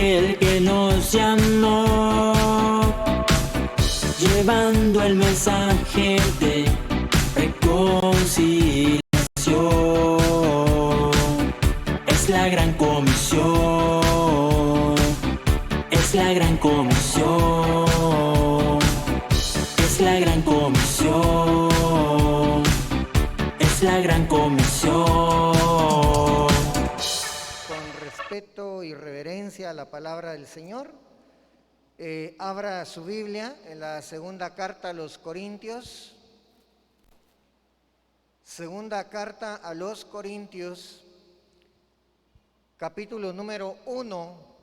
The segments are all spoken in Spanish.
aquel que nos llamó, llevando el mensaje de reconciliación. Es la gran comisión, es la gran comisión, es la gran comisión, es la gran comisión. Con respeto y reverencia a la palabra del Señor, abra su Biblia en la segunda carta a los Corintios. Segunda carta a los Corintios, capítulo número 1,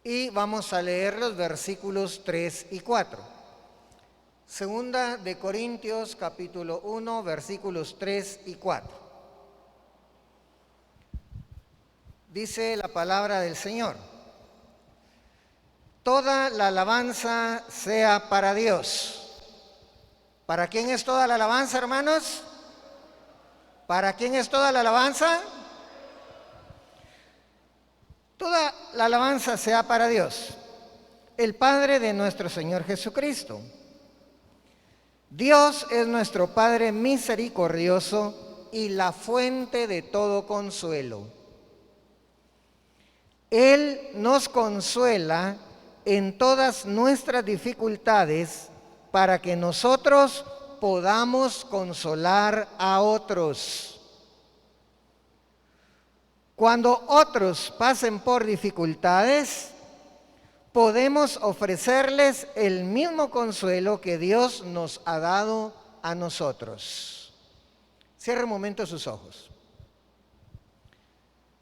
y vamos a leer los versículos 3 y 4. Segunda de Corintios, capítulo 1, versículos 3 y 4. Dice la palabra del Señor: toda la alabanza sea para Dios. ¿Para quién es toda la alabanza, hermanos? ¿Para quién es toda la alabanza? Toda la alabanza sea para Dios, el Padre de nuestro Señor Jesucristo. Dios es nuestro Padre misericordioso y la fuente de todo consuelo. Él nos consuela en todas nuestras dificultades para que nosotros podamos consolar a otros. Cuando otros pasen por dificultades, podemos ofrecerles el mismo consuelo que Dios nos ha dado a nosotros. Cierre un momento sus ojos.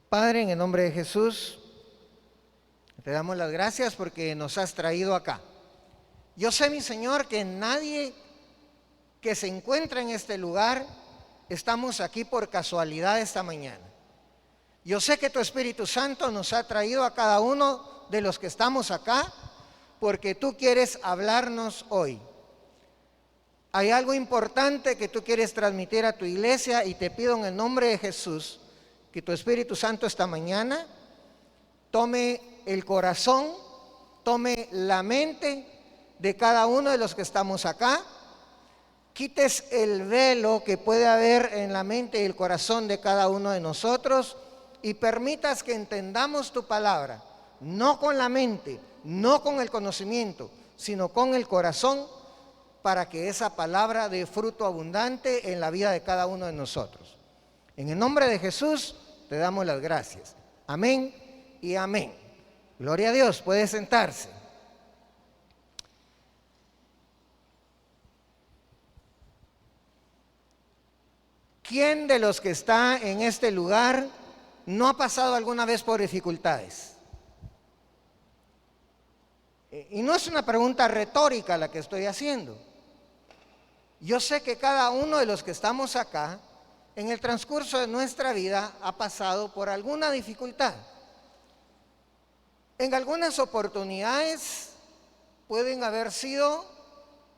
Padre, en el nombre de Jesús, te damos las gracias porque nos has traído acá. Yo sé, mi Señor, que nadie que se encuentra en este lugar estamos aquí por casualidad esta mañana. Yo sé que tu Espíritu Santo nos ha traído a cada uno de los que estamos acá porque tú quieres hablarnos hoy. Hay algo importante que tú quieres transmitir a tu iglesia y te pido en el nombre de Jesús que tu Espíritu Santo esta mañana tome el corazón, tome la mente de cada uno de los que estamos acá, quites el velo que puede haber en la mente y el corazón de cada uno de nosotros y permitas que entendamos tu palabra, no con la mente, no con el conocimiento, sino con el corazón, para que esa palabra dé fruto abundante en la vida de cada uno de nosotros. En el nombre de Jesús te damos las gracias. Amén y amén. Gloria a Dios, puede sentarse. ¿Quién de los que está en este lugar no ha pasado alguna vez por dificultades? Y no es una pregunta retórica la que estoy haciendo. Yo sé que cada uno de los que estamos acá, en el transcurso de nuestra vida, ha pasado por alguna dificultad. En algunas oportunidades pueden haber sido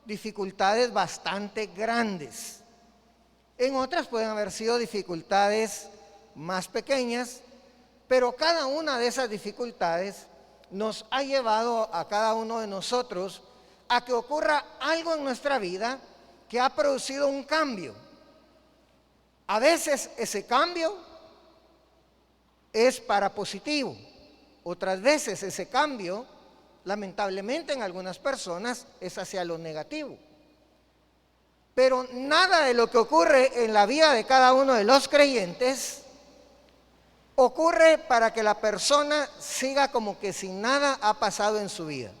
dificultades bastante grandes. En otras pueden haber sido dificultades más pequeñas, pero cada una de esas dificultades nos ha llevado a cada uno de nosotros a que ocurra algo en nuestra vida que ha producido un cambio. A veces ese cambio es para positivo, otras veces ese cambio, lamentablemente en algunas personas, es hacia lo negativo. Pero nada de lo que ocurre en la vida de cada uno de los creyentes ocurre para que la persona siga como que sin nada ha pasado en su vida.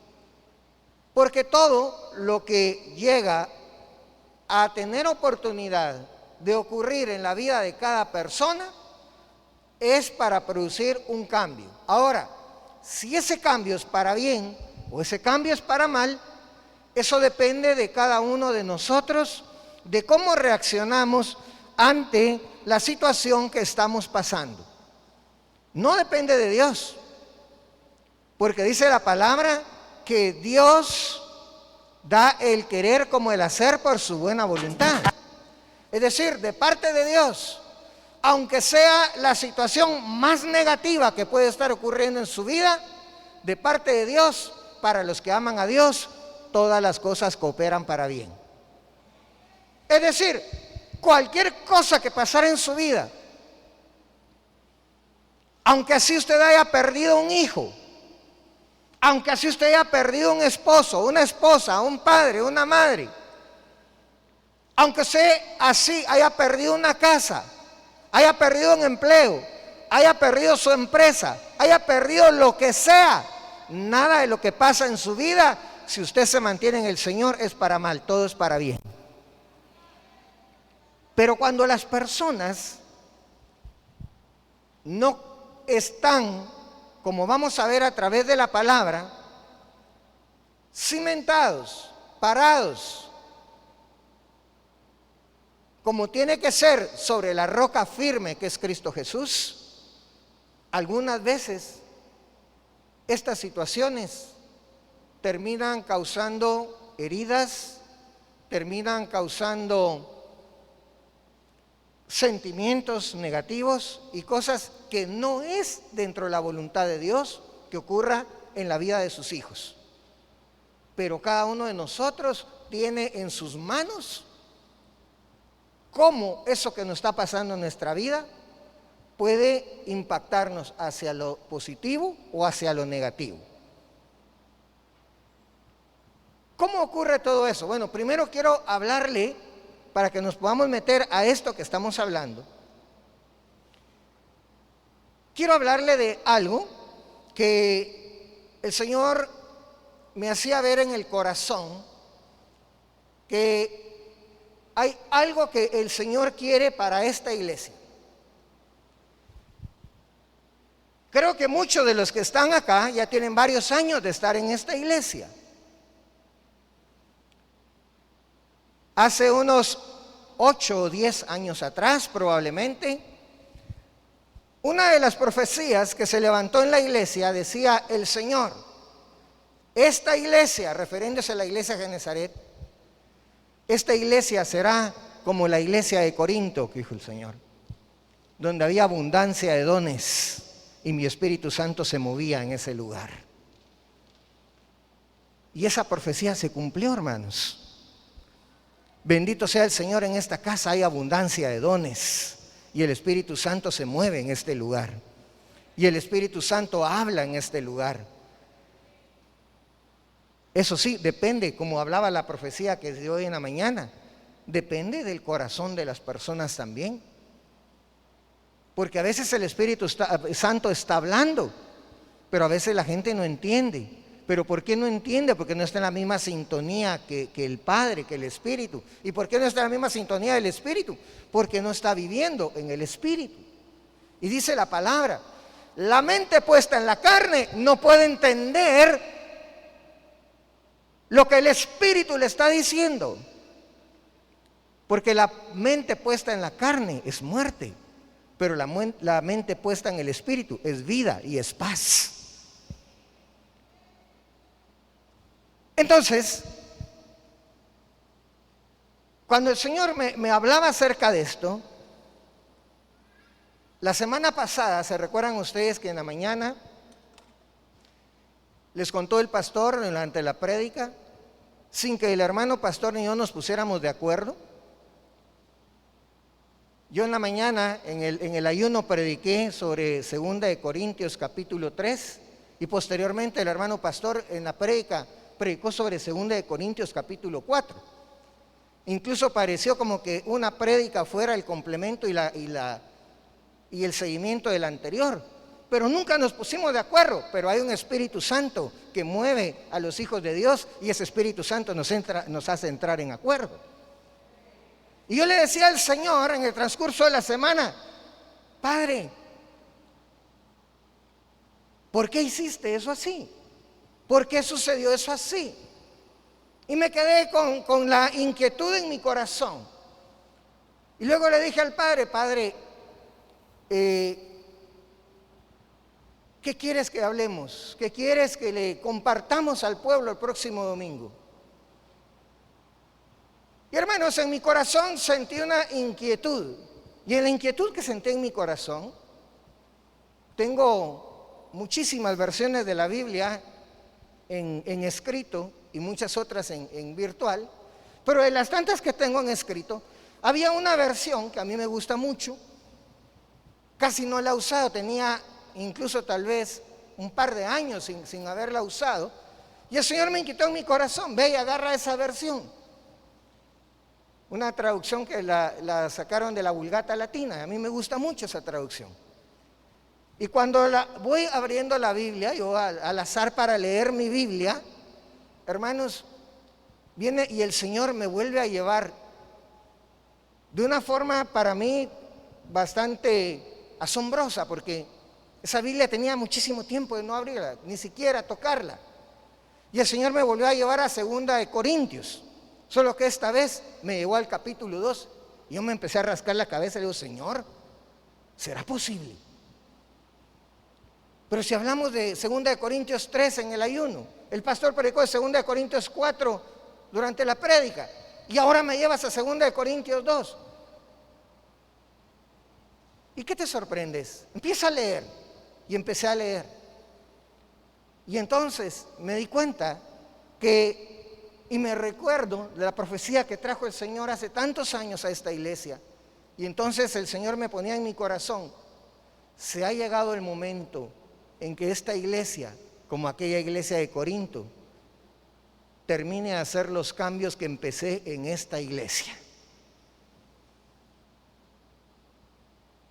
Porque todo lo que llega a tener oportunidad de ocurrir en la vida de cada persona es para producir un cambio. Ahora, si ese cambio es para bien o ese cambio es para mal, eso depende de cada uno de nosotros, de cómo reaccionamos ante la situación que estamos pasando. No depende de Dios, porque dice la palabra que Dios da el querer como el hacer por su buena voluntad. Es decir, de parte de Dios, aunque sea la situación más negativa que puede estar ocurriendo en su vida, de parte de Dios, para los que aman a Dios, todas las cosas cooperan para bien. Es decir, cualquier cosa que pasara en su vida, aunque así usted haya perdido un hijo, aunque así usted haya perdido un esposo, una esposa, un padre, una madre, aunque usted así haya perdido una casa, haya perdido un empleo, haya perdido su empresa, haya perdido lo que sea, nada de lo que pasa en su vida, si usted se mantiene en el Señor, es para mal, todo es para bien. Pero cuando las personas no están, como vamos a ver a través de la palabra, cimentados, parados, como tiene que ser sobre la roca firme que es Cristo Jesús, algunas veces estas situaciones terminan causando heridas, terminan causando sentimientos negativos y cosas que no es dentro de la voluntad de Dios que ocurra en la vida de sus hijos. Pero cada uno de nosotros tiene en sus manos cómo eso que nos está pasando en nuestra vida puede impactarnos hacia lo positivo o hacia lo negativo. ¿Cómo ocurre todo eso? Bueno, primero quiero hablarle, para que nos podamos meter a esto que estamos hablando, quiero hablarle de algo que el Señor me hacía ver en el corazón, que hay algo que el Señor quiere para esta iglesia. Creo que muchos de los que están acá ya tienen varios años de estar en esta iglesia. Hace unos 8 o 10 años atrás, probablemente, una de las profecías que se levantó en la iglesia decía: el Señor, esta iglesia, refiriéndose a la iglesia de Genesaret, esta iglesia será como la iglesia de Corinto, que dijo el Señor, donde había abundancia de dones y mi Espíritu Santo se movía en ese lugar. Y esa profecía se cumplió, hermanos. Bendito sea el Señor, en esta casa hay abundancia de dones y el Espíritu Santo se mueve en este lugar. Y el Espíritu Santo habla en este lugar. Eso sí, depende, como hablaba la profecía que dio hoy en la mañana, depende del corazón de las personas también. Porque a veces el Espíritu Santo está hablando, pero a veces la gente no entiende. ¿Pero por qué no entiende? Porque no está en la misma sintonía que el Padre, que el Espíritu. ¿Y por qué no está en la misma sintonía del Espíritu? Porque no está viviendo en el Espíritu. Y dice la palabra, la mente puesta en la carne no puede entender lo que el Espíritu le está diciendo. Porque la mente puesta en la carne es muerte, pero la mente puesta en el Espíritu es vida y es paz. Entonces, cuando el Señor me hablaba acerca de esto, la semana pasada, ¿se recuerdan ustedes que en la mañana les contó el pastor durante la prédica, sin que el hermano pastor ni yo nos pusiéramos de acuerdo? Yo en la mañana, en el ayuno, prediqué sobre 2 de Corintios capítulo 3, y posteriormente el hermano pastor en la prédica predicó sobre 2 de Corintios capítulo 4. Incluso pareció como que una prédica fuera el complemento y el seguimiento del anterior, pero nunca nos pusimos de acuerdo. Pero hay un Espíritu Santo que mueve a los hijos de Dios, y ese Espíritu Santo nos hace entrar en acuerdo. Y yo le decía al Señor en el transcurso de la semana: Padre, ¿por qué hiciste eso así? ¿Por qué sucedió eso así? Y me quedé con la inquietud en mi corazón. Y luego le dije al Padre: Padre, ¿qué quieres que hablemos? ¿Qué quieres que le compartamos al pueblo el próximo domingo? Y hermanos, en mi corazón sentí una inquietud. Y en la inquietud que senté en mi corazón, tengo muchísimas versiones de la Biblia en escrito y muchas otras en virtual, pero de las tantas que tengo en escrito, había una versión que a mí me gusta mucho, casi no la he usado, tenía incluso tal vez un par de años sin haberla usado, y el Señor me inquietó en mi corazón: ve y agarra esa versión. Una traducción que la sacaron de la Vulgata Latina, a mí me gusta mucho esa traducción. Y cuando voy abriendo la Biblia, yo al azar para leer mi Biblia, hermanos, viene y el Señor me vuelve a llevar de una forma para mí bastante asombrosa, porque esa Biblia tenía muchísimo tiempo de no abrirla, ni siquiera tocarla. Y el Señor me volvió a llevar a 2 de Corintios, solo que esta vez me llevó al capítulo 2 y yo me empecé a rascar la cabeza y le digo: Señor, ¿será posible? Pero si hablamos de 2 de Corintios 3 en el ayuno, el pastor predicó de 2 de Corintios 4 durante la prédica, y ahora me llevas a 2 de Corintios 2. ¿Y qué te sorprendes? Empieza a leer. Y empecé a leer. Y entonces me di cuenta y me recuerdo de la profecía que trajo el Señor hace tantos años a esta iglesia. Y entonces el Señor me ponía en mi corazón: se ha llegado el momento en que esta iglesia, como aquella iglesia de Corinto, termine de hacer los cambios que empecé en esta iglesia.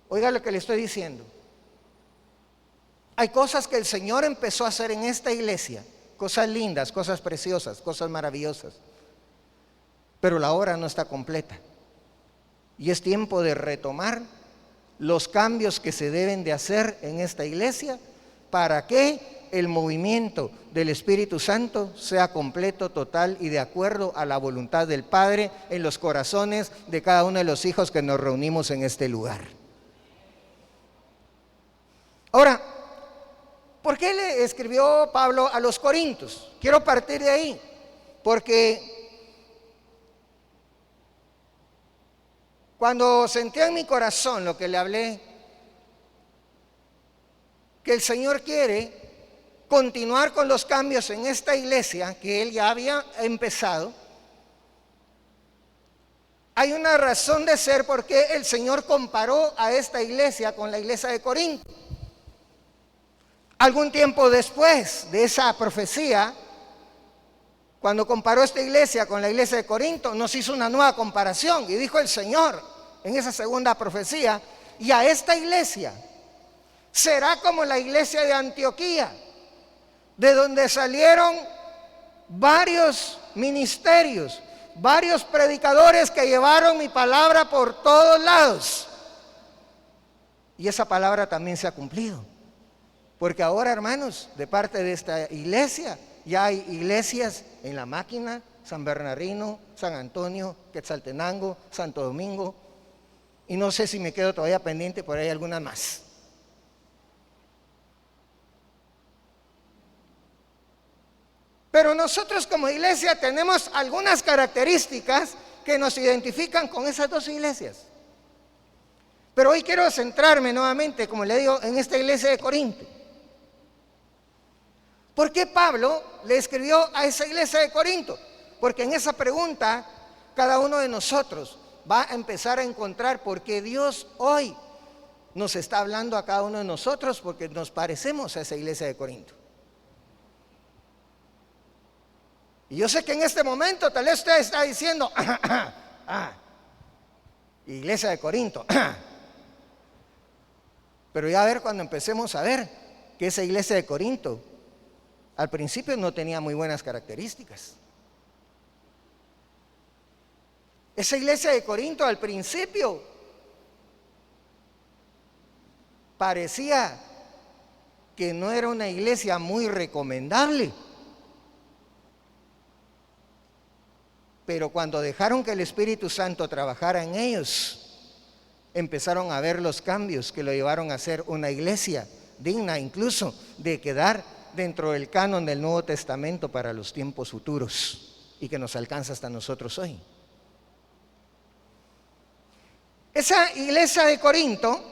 Oiga lo que le estoy diciendo. Hay cosas que el Señor empezó a hacer en esta iglesia, cosas lindas, cosas preciosas, cosas maravillosas, pero la obra no está completa. Y es tiempo de retomar los cambios que se deben de hacer en esta iglesia para que el movimiento del Espíritu Santo sea completo, total y de acuerdo a la voluntad del Padre en los corazones de cada uno de los hijos que nos reunimos en este lugar. Ahora, ¿por qué le escribió Pablo a los Corintios? Quiero partir de ahí, porque cuando sentí en mi corazón lo que le hablé, que el Señor quiere continuar con los cambios en esta iglesia que Él ya había empezado, hay una razón de ser por qué el Señor comparó a esta iglesia con la iglesia de Corinto. Algún tiempo después de esa profecía, cuando comparó esta iglesia con la iglesia de Corinto, nos hizo una nueva comparación y dijo el Señor en esa segunda profecía: y a esta iglesia será como la iglesia de Antioquía, de donde salieron varios ministerios, varios predicadores que llevaron mi palabra por todos lados. Y esa palabra también se ha cumplido. Porque ahora, hermanos, de parte de esta iglesia, ya hay iglesias en La Máquina, San Bernardino, San Antonio, Quetzaltenango, Santo Domingo, y no sé si me quedo todavía pendiente, por ahí algunas más. Pero nosotros como iglesia tenemos algunas características que nos identifican con esas dos iglesias. Pero hoy quiero centrarme nuevamente, como le digo, en esta iglesia de Corinto. ¿Por qué Pablo le escribió a esa iglesia de Corinto? Porque en esa pregunta cada uno de nosotros va a empezar a encontrar por qué Dios hoy nos está hablando a cada uno de nosotros, porque nos parecemos a esa iglesia de Corinto. Y yo sé que en este momento tal vez usted está diciendo: iglesia de Corinto. Pero ya a ver, cuando empecemos a ver que esa iglesia de Corinto al principio no tenía muy buenas características. Esa iglesia de Corinto al principio parecía que no era una iglesia muy recomendable. Pero cuando dejaron que el Espíritu Santo trabajara en ellos, empezaron a ver los cambios que lo llevaron a ser una iglesia digna incluso de quedar dentro del canon del Nuevo Testamento para los tiempos futuros y que nos alcanza hasta nosotros hoy. Esa iglesia de Corinto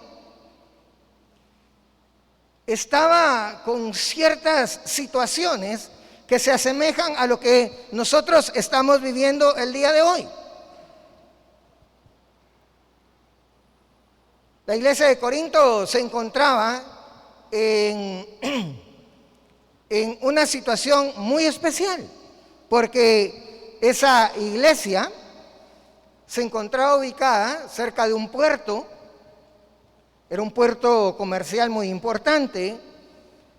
estaba con ciertas situaciones que se asemejan a lo que nosotros estamos viviendo el día de hoy. La iglesia de Corinto se encontraba en una situación muy especial, porque esa iglesia se encontraba ubicada cerca de un puerto. Era un puerto comercial muy importante,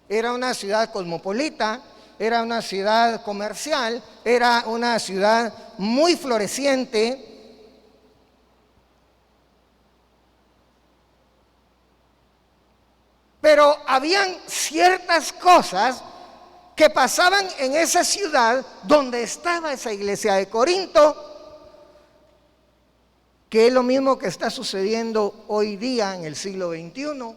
era una ciudad cosmopolita, era una ciudad comercial, era una ciudad muy floreciente. Pero habían ciertas cosas que pasaban en esa ciudad donde estaba esa iglesia de Corinto, que es lo mismo que está sucediendo hoy día en el siglo XXI.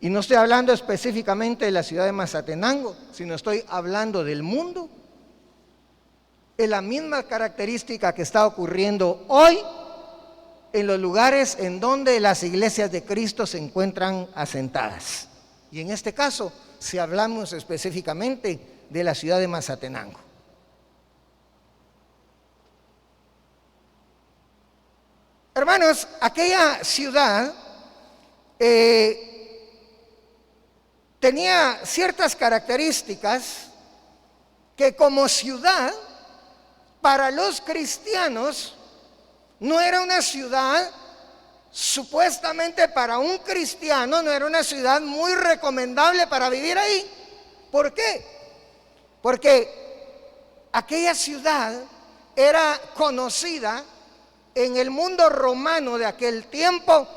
Y no estoy hablando específicamente de la ciudad de Mazatenango, sino estoy hablando del mundo. Es la misma característica que está ocurriendo hoy en los lugares en donde las iglesias de Cristo se encuentran asentadas. Y en este caso, si hablamos específicamente de la ciudad de Mazatenango. Hermanos, aquella ciudad tenía ciertas características que como ciudad, para los cristianos, no era una ciudad, supuestamente para un cristiano, no era una ciudad muy recomendable para vivir ahí. ¿Por qué? Porque aquella ciudad era conocida en el mundo romano de aquel tiempo,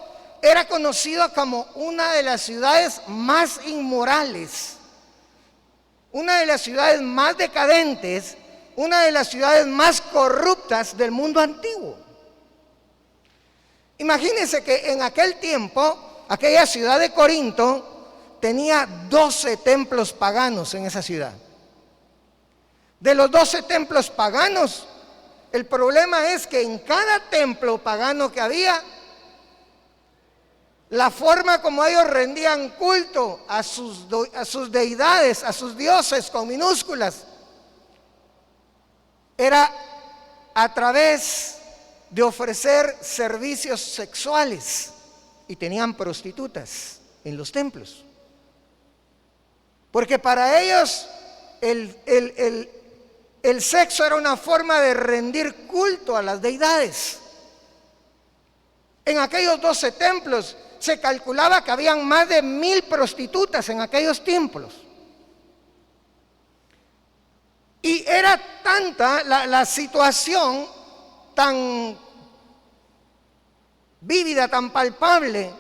era conocida como una de las ciudades más inmorales, una de las ciudades más decadentes, una de las ciudades más corruptas del mundo antiguo. Imagínense que en aquel tiempo, aquella ciudad de Corinto tenía 12 templos paganos en esa ciudad. De los 12 templos paganos, el problema es que en cada templo pagano que había, la forma como ellos rendían culto a sus deidades, a sus dioses con minúsculas, era a través de ofrecer servicios sexuales, y tenían prostitutas en los templos, porque para ellos el sexo era una forma de rendir culto a las deidades. En aquellos 12 templos se calculaba que habían más de 1000 prostitutas en aquellos templos. Y era tanta la situación, tan vívida, tan palpable,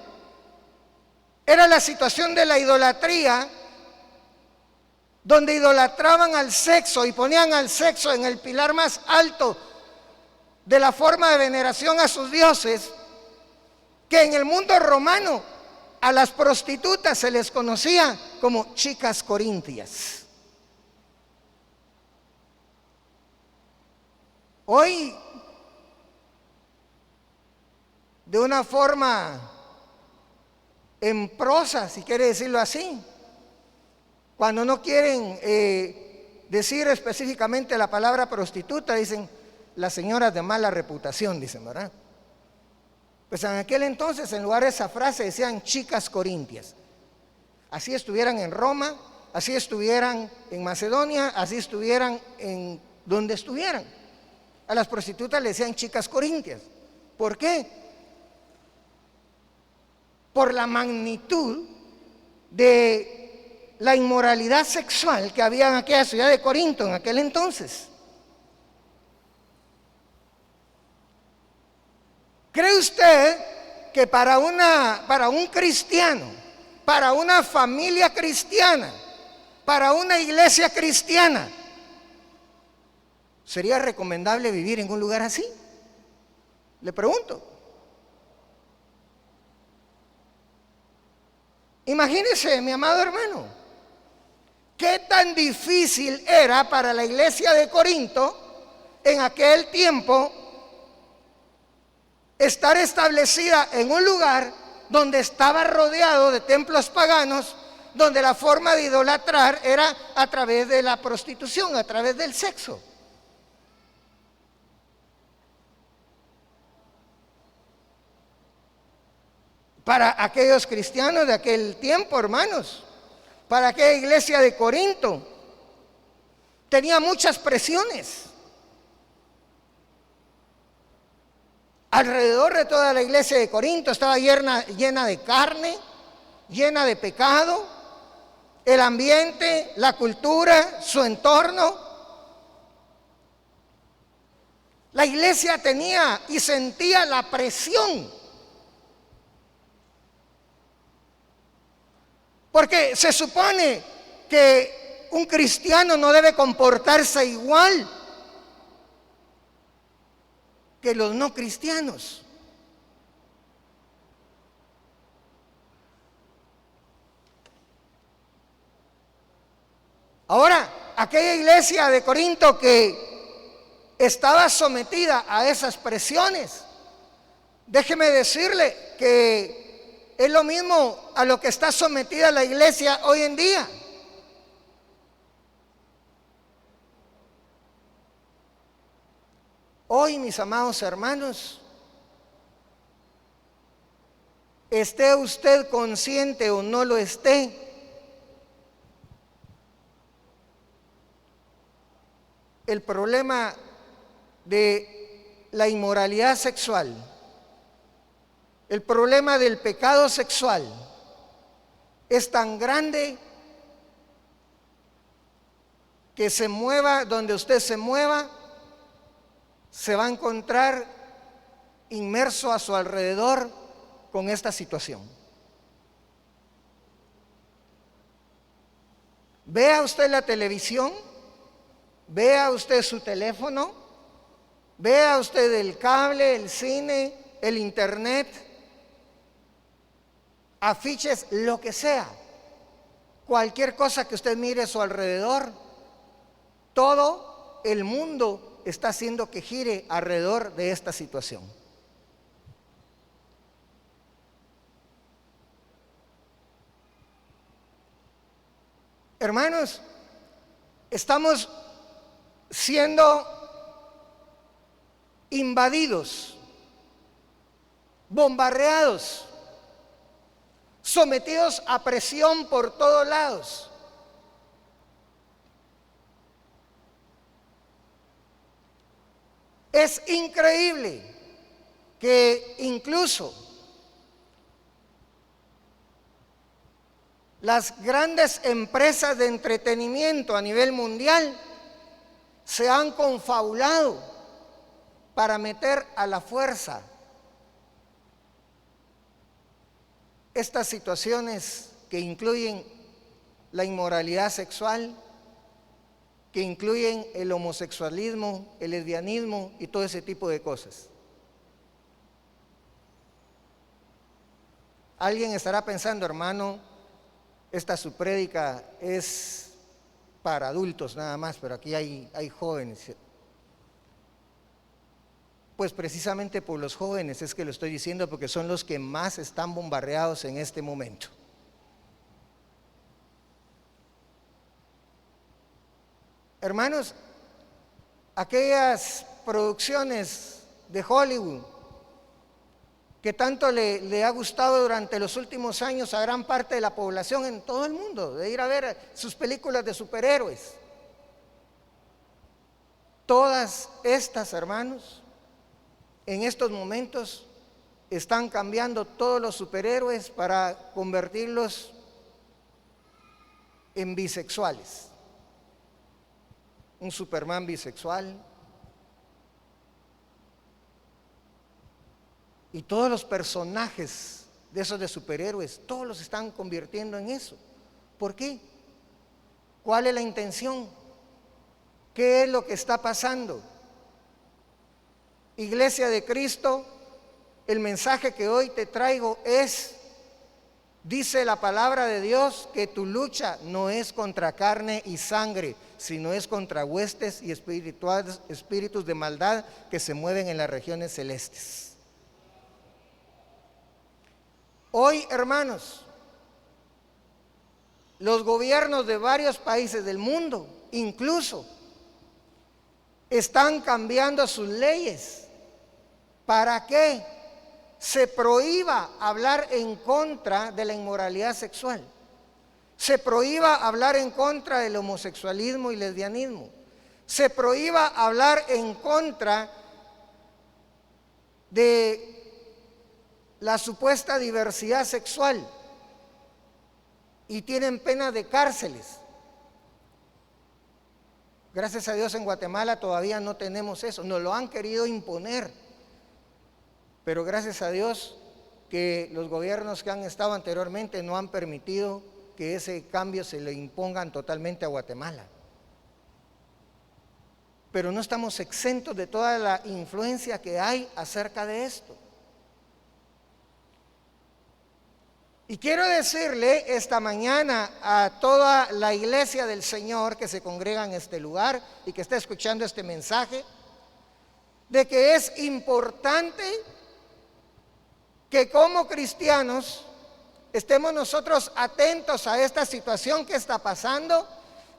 era la situación de la idolatría, donde idolatraban al sexo y ponían al sexo en el pilar más alto de la forma de veneración a sus dioses, que en el mundo romano a las prostitutas se les conocía como chicas corintias. Hoy, de una forma en prosa, si quiere decirlo así, cuando no quieren decir específicamente la palabra prostituta, dicen las señoras de mala reputación, dicen, ¿verdad? Pues en aquel entonces, en lugar de esa frase, decían chicas corintias. Así estuvieran en Roma, así estuvieran en Macedonia, así estuvieran en donde estuvieran. A las prostitutas le decían chicas corintias. ¿Por qué? Por la magnitud de la inmoralidad sexual que había en aquella ciudad de Corinto en aquel entonces. ¿Cree usted que para un cristiano, para una familia cristiana, para una iglesia cristiana, sería recomendable vivir en un lugar así? Le pregunto. Imagínese, mi amado hermano, qué tan difícil era para la iglesia de Corinto en aquel tiempo estar establecida en un lugar donde estaba rodeado de templos paganos, donde la forma de idolatrar era a través de la prostitución, a través del sexo. Para aquellos cristianos de aquel tiempo, hermanos, para aquella iglesia de Corinto, tenía muchas presiones. Alrededor de toda la iglesia de Corinto estaba llena de carne, llena de pecado, el ambiente, la cultura, su entorno. La iglesia tenía y sentía la presión. Porque se supone que un cristiano no debe comportarse igual que los no cristianos. Ahora, aquella iglesia de Corinto que estaba sometida a esas presiones, déjeme decirle que es lo mismo a lo que está sometida la iglesia hoy en día. Hoy, mis amados hermanos, esté usted consciente o no lo esté, el problema de la inmoralidad sexual, el problema del pecado sexual es tan grande que se mueva donde usted se mueva, se va a encontrar inmerso a su alrededor con esta situación. Vea usted la televisión, vea usted su teléfono, vea usted el cable, el cine, el internet, afiches, lo que sea, cualquier cosa que usted mire a su alrededor, todo el mundo está haciendo que gire alrededor de esta situación. Hermanos, estamos siendo invadidos, bombardeados, sometidos a presión por todos lados. Es increíble que incluso las grandes empresas de entretenimiento a nivel mundial se han confabulado para meter a la fuerza estas situaciones que incluyen la inmoralidad sexual, que incluyen el homosexualismo, el lesbianismo y todo ese tipo de cosas. Alguien estará pensando, hermano, esta su prédica es para adultos nada más, pero aquí hay jóvenes. Pues precisamente por los jóvenes es que lo estoy diciendo, porque son los que más están bombardeados en este momento. Hermanos, aquellas producciones de Hollywood que tanto le ha gustado durante los últimos años a gran parte de la población en todo el mundo, de ir a ver sus películas de superhéroes, todas estas, hermanos, en estos momentos están cambiando todos los superhéroes para convertirlos en bisexuales. Un Superman bisexual. Y todos los personajes de esos de superhéroes, todos los están convirtiendo en eso. ¿Por qué? ¿Cuál es la intención? ¿Qué es lo que está pasando? Iglesia de Cristo, el mensaje que hoy te traigo es: dice la palabra de Dios que tu lucha no es contra carne y sangre, sino es contra huestes y espíritus de maldad que se mueven en las regiones celestes. Hoy, hermanos, los gobiernos de varios países del mundo, incluso, están cambiando sus leyes para que se prohíba hablar en contra de la inmoralidad sexual, se prohíba hablar en contra del homosexualismo y lesbianismo, se prohíba hablar en contra de la supuesta diversidad sexual, y tienen pena de cárceles. Gracias a Dios en Guatemala todavía no tenemos eso, nos lo han querido imponer, pero gracias a Dios que los gobiernos que han estado anteriormente no han permitido que ese cambio se le impongan totalmente a Guatemala. Pero no estamos exentos de toda la influencia que hay acerca de esto. Y quiero decirle esta mañana a toda la iglesia del Señor que se congrega en este lugar y que está escuchando este mensaje, de que es importante que como cristianos estemos nosotros atentos a esta situación que está pasando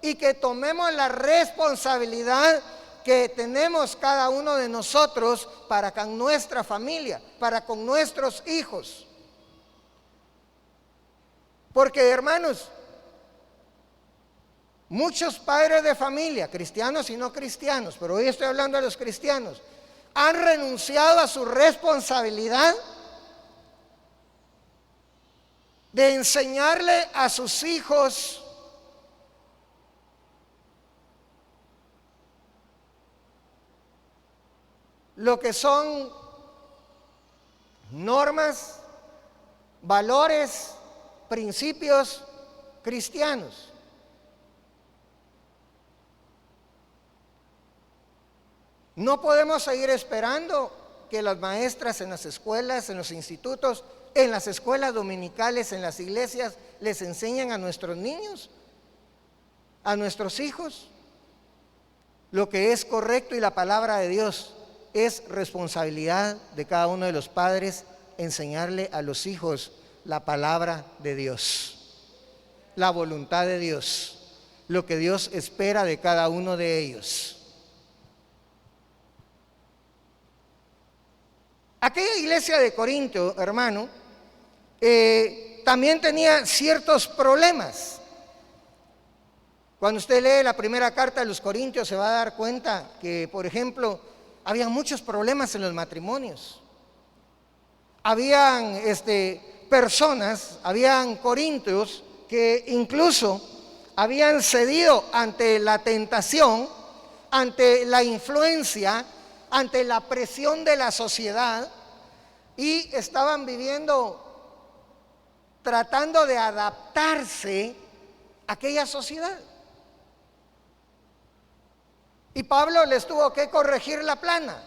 y que tomemos la responsabilidad que tenemos cada uno de nosotros para con nuestra familia, para con nuestros hijos. Porque, hermanos, muchos padres de familia, cristianos y no cristianos, pero hoy estoy hablando de los cristianos, han renunciado a su responsabilidad de enseñarle a sus hijos lo que son normas, valores, principios cristianos. No podemos seguir esperando que las maestras en las escuelas, en los institutos, en las escuelas dominicales, en las iglesias, les enseñen a nuestros niños, a nuestros hijos, lo que es correcto, y la palabra de Dios. Es responsabilidad de cada uno de los padres enseñarle a los hijos la palabra de Dios, la voluntad de Dios, lo que Dios espera de cada uno de ellos. Aquella iglesia de Corinto, hermano, también tenía ciertos problemas. Cuando usted lee la primera carta de los Corintios se va a dar cuenta que, por ejemplo, había muchos problemas en los matrimonios. Habían personas, habían corintios que incluso habían cedido ante la tentación, ante la influencia, ante la presión de la sociedad, y estaban viviendo, tratando de adaptarse a aquella sociedad. Y Pablo les tuvo que corregir la plana.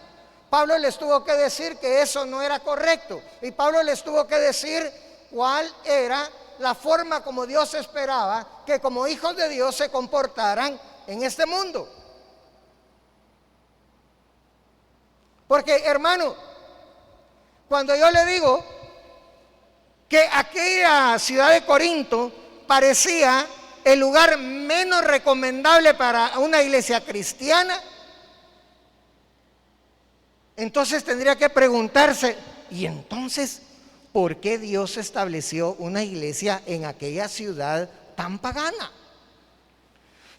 Pablo les tuvo que decir que eso no era correcto. Y Pablo les tuvo que decir cuál era la forma como Dios esperaba que como hijos de Dios se comportaran en este mundo. Porque, hermano, cuando yo le digo que aquella ciudad de Corinto parecía el lugar menos recomendable para una iglesia cristiana, entonces tendría que preguntarse, ¿y entonces por qué Dios estableció una iglesia en aquella ciudad tan pagana?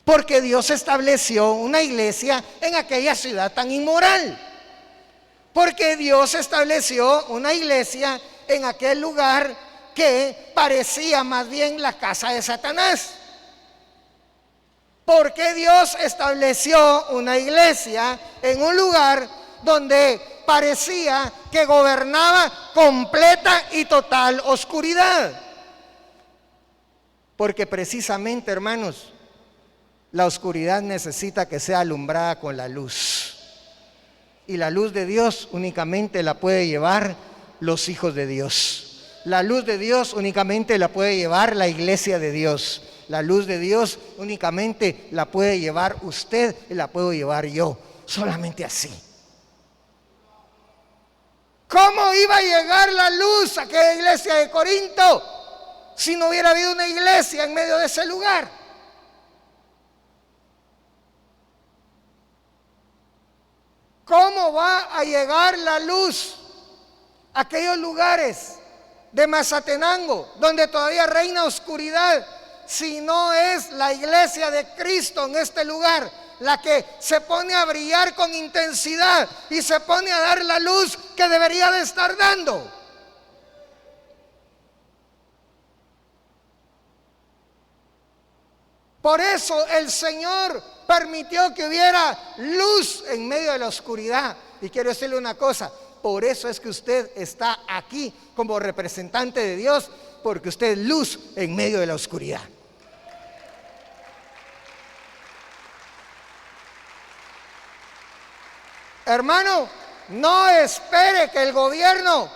Porque Dios estableció una iglesia en aquella ciudad tan inmoral. Porque Dios estableció una iglesia en aquel lugar que parecía más bien la casa de Satanás. Porque Dios estableció una iglesia en un lugar donde parecía que gobernaba completa y total oscuridad. Porque precisamente, hermanos, la oscuridad necesita que sea alumbrada con la luz. Y la luz de Dios únicamente la puede llevar los hijos de Dios. La luz de Dios únicamente la puede llevar la iglesia de Dios. La luz de Dios únicamente la puede llevar usted y la puedo llevar yo. Solamente así. ¿Cómo iba a llegar la luz a aquella iglesia de Corinto si no hubiera habido una iglesia en medio de ese lugar? ¿Cómo va a llegar la luz a aquellos lugares de Mazatenango donde todavía reina oscuridad si no es la iglesia de Cristo en este lugar la que se pone a brillar con intensidad y se pone a dar la luz que debería de estar dando? Por eso el Señor permitió que hubiera luz en medio de la oscuridad. Y quiero decirle una cosa, por eso es que usted está aquí como representante de Dios, porque usted es luz en medio de la oscuridad. Hermano, no espere que el gobierno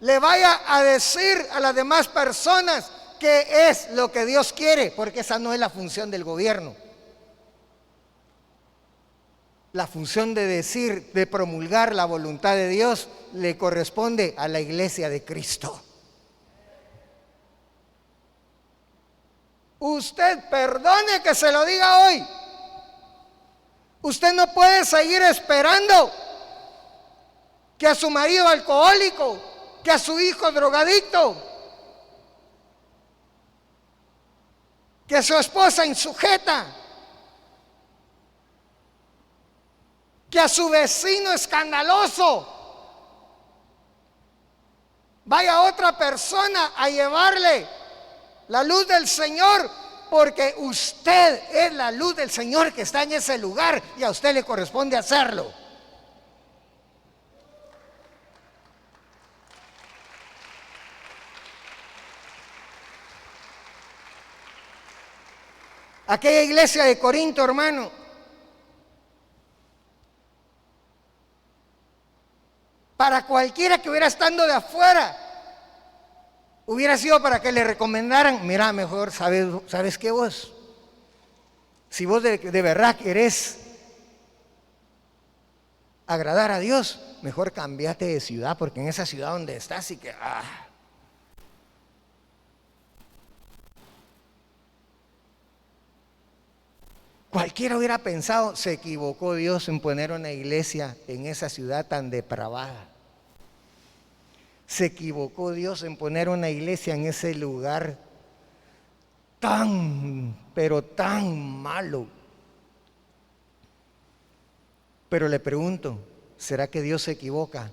le vaya a decir a las demás personas qué es lo que Dios quiere, porque esa no es la función del gobierno. La función de decir, de promulgar la voluntad de Dios, le corresponde a la iglesia de Cristo. Usted perdone que se lo diga hoy. Usted no puede seguir esperando que a su marido alcohólico, que a su hijo drogadicto, que a su esposa insujeta, que a su vecino escandaloso vaya otra persona a llevarle la luz del Señor, porque usted es la luz del Señor que está en ese lugar y a usted le corresponde hacerlo. Aquella iglesia de Corinto, hermano, para cualquiera que hubiera estando de afuera, hubiera sido para que le recomendaran: mira, mejor, ¿sabes qué vos? Si vos de verdad querés agradar a Dios, mejor cambiate de ciudad, porque en esa ciudad donde estás y que... Cualquiera hubiera pensado, se equivocó Dios en poner una iglesia en esa ciudad tan depravada. Se equivocó Dios en poner una iglesia en ese lugar tan, pero tan malo. Pero le pregunto, ¿será que Dios se equivoca?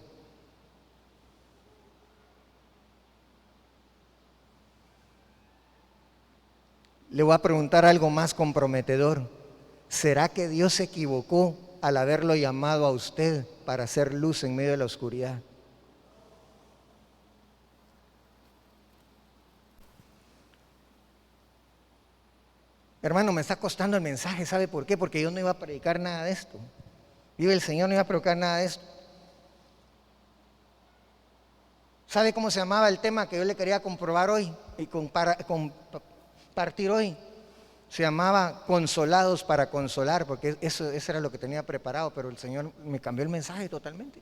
Le voy a preguntar algo más comprometedor. ¿Será que Dios se equivocó al haberlo llamado a usted para hacer luz en medio de la oscuridad? Hermano, me está costando el mensaje, ¿sabe por qué? Porque yo no iba a predicar nada de esto. Vive el Señor, no iba a predicar nada de esto. ¿Sabe cómo se llamaba el tema que yo le quería comprobar hoy y compartir hoy? Se llamaba Consolados para Consolar, porque eso era lo que tenía preparado, pero el Señor me cambió el mensaje totalmente.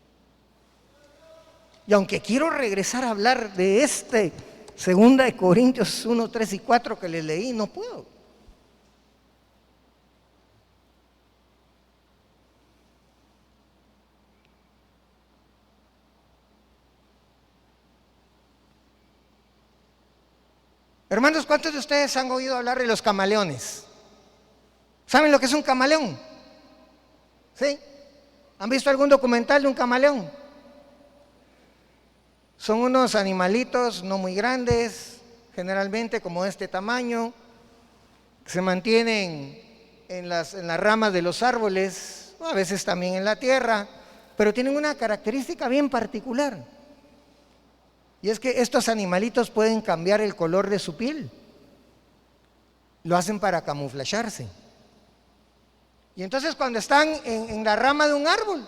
Y aunque quiero regresar a hablar de 2 Corintios 1, 3 y 4 que les leí, no puedo. Hermanos, ¿cuántos de ustedes han oído hablar de los camaleones? ¿Saben lo que es un camaleón? ¿Sí? ¿Han visto algún documental de un camaleón? Son unos animalitos no muy grandes, generalmente como de este tamaño, que se mantienen en las ramas de los árboles, a veces también en la tierra, pero tienen una característica bien particular. Y es que estos animalitos pueden cambiar el color de su piel. Lo hacen para camuflajearse. Y entonces cuando están en la rama de un árbol,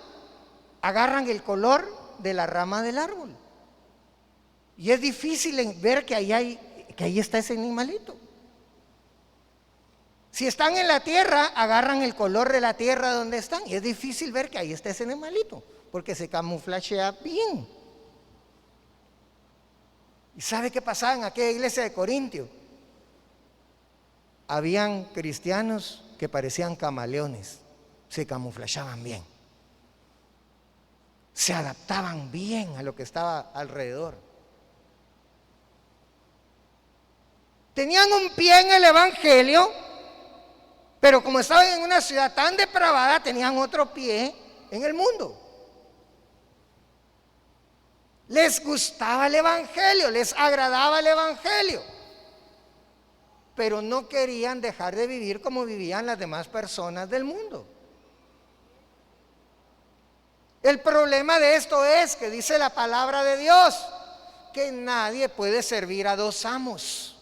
agarran el color de la rama del árbol. Y es difícil ver que ahí está ese animalito. Si están en la tierra, agarran el color de la tierra donde están. Y es difícil ver que ahí está ese animalito, porque se camuflajea bien. ¿Y sabe qué pasaba en aquella iglesia de Corintio? Habían cristianos que parecían camaleones, se camuflajeaban bien, se adaptaban bien a lo que estaba alrededor. Tenían un pie en el evangelio, pero como estaban en una ciudad tan depravada, tenían otro pie en el mundo. Les gustaba el evangelio, les agradaba el evangelio, pero no querían dejar de vivir como vivían las demás personas del mundo. El problema de esto es que dice la palabra de Dios que nadie puede servir a dos amos,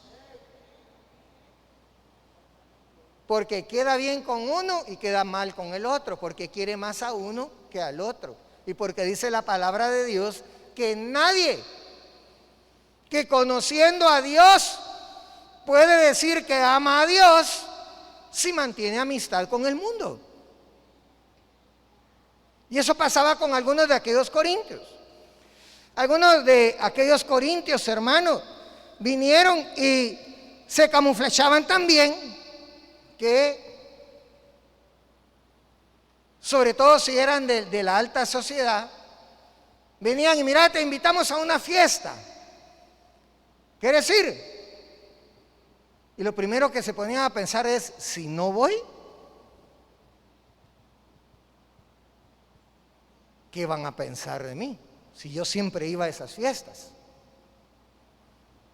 porque queda bien con uno y queda mal con el otro, porque quiere más a uno que al otro, y porque dice la palabra de Dios que nadie que conociendo a Dios puede decir que ama a Dios si mantiene amistad con el mundo. Y eso pasaba con algunos de aquellos corintios. Algunos de aquellos corintios, hermanos, vinieron y se camuflajeaban tan bien que, sobre todo si eran de la alta sociedad, venían y mira, te invitamos a una fiesta, ¿quieres ir? Y lo primero que se ponían a pensar es, si no voy, ¿qué van a pensar de mí? Si yo siempre iba a esas fiestas.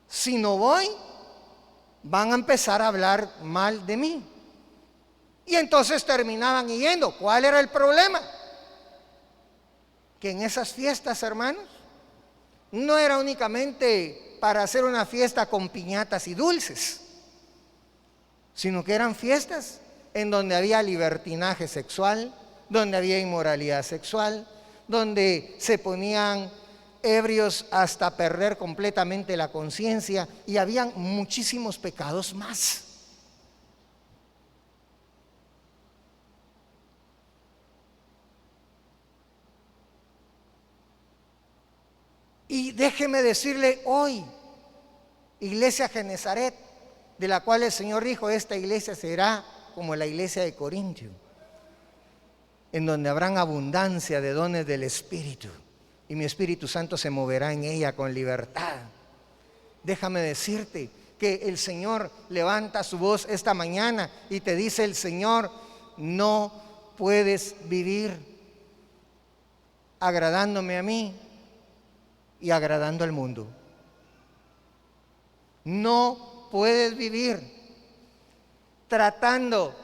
Si no voy, van a empezar a hablar mal de mí. Y entonces terminaban yendo. ¿Cuál era el problema? Que en esas fiestas, hermanos, no era únicamente para hacer una fiesta con piñatas y dulces, sino que eran fiestas en donde había libertinaje sexual, donde había inmoralidad sexual, donde se ponían ebrios hasta perder completamente la conciencia, y habían muchísimos pecados más. Y déjeme decirle hoy, Iglesia Genezaret, de la cual el Señor dijo, esta iglesia será como la iglesia de Corintio, en donde habrán abundancia de dones del Espíritu, y mi Espíritu Santo se moverá en ella con libertad. Déjame decirte que el Señor levanta su voz esta mañana y te dice el Señor, no puedes vivir agradándome a mí y agradando al mundo. No puedes vivir tratando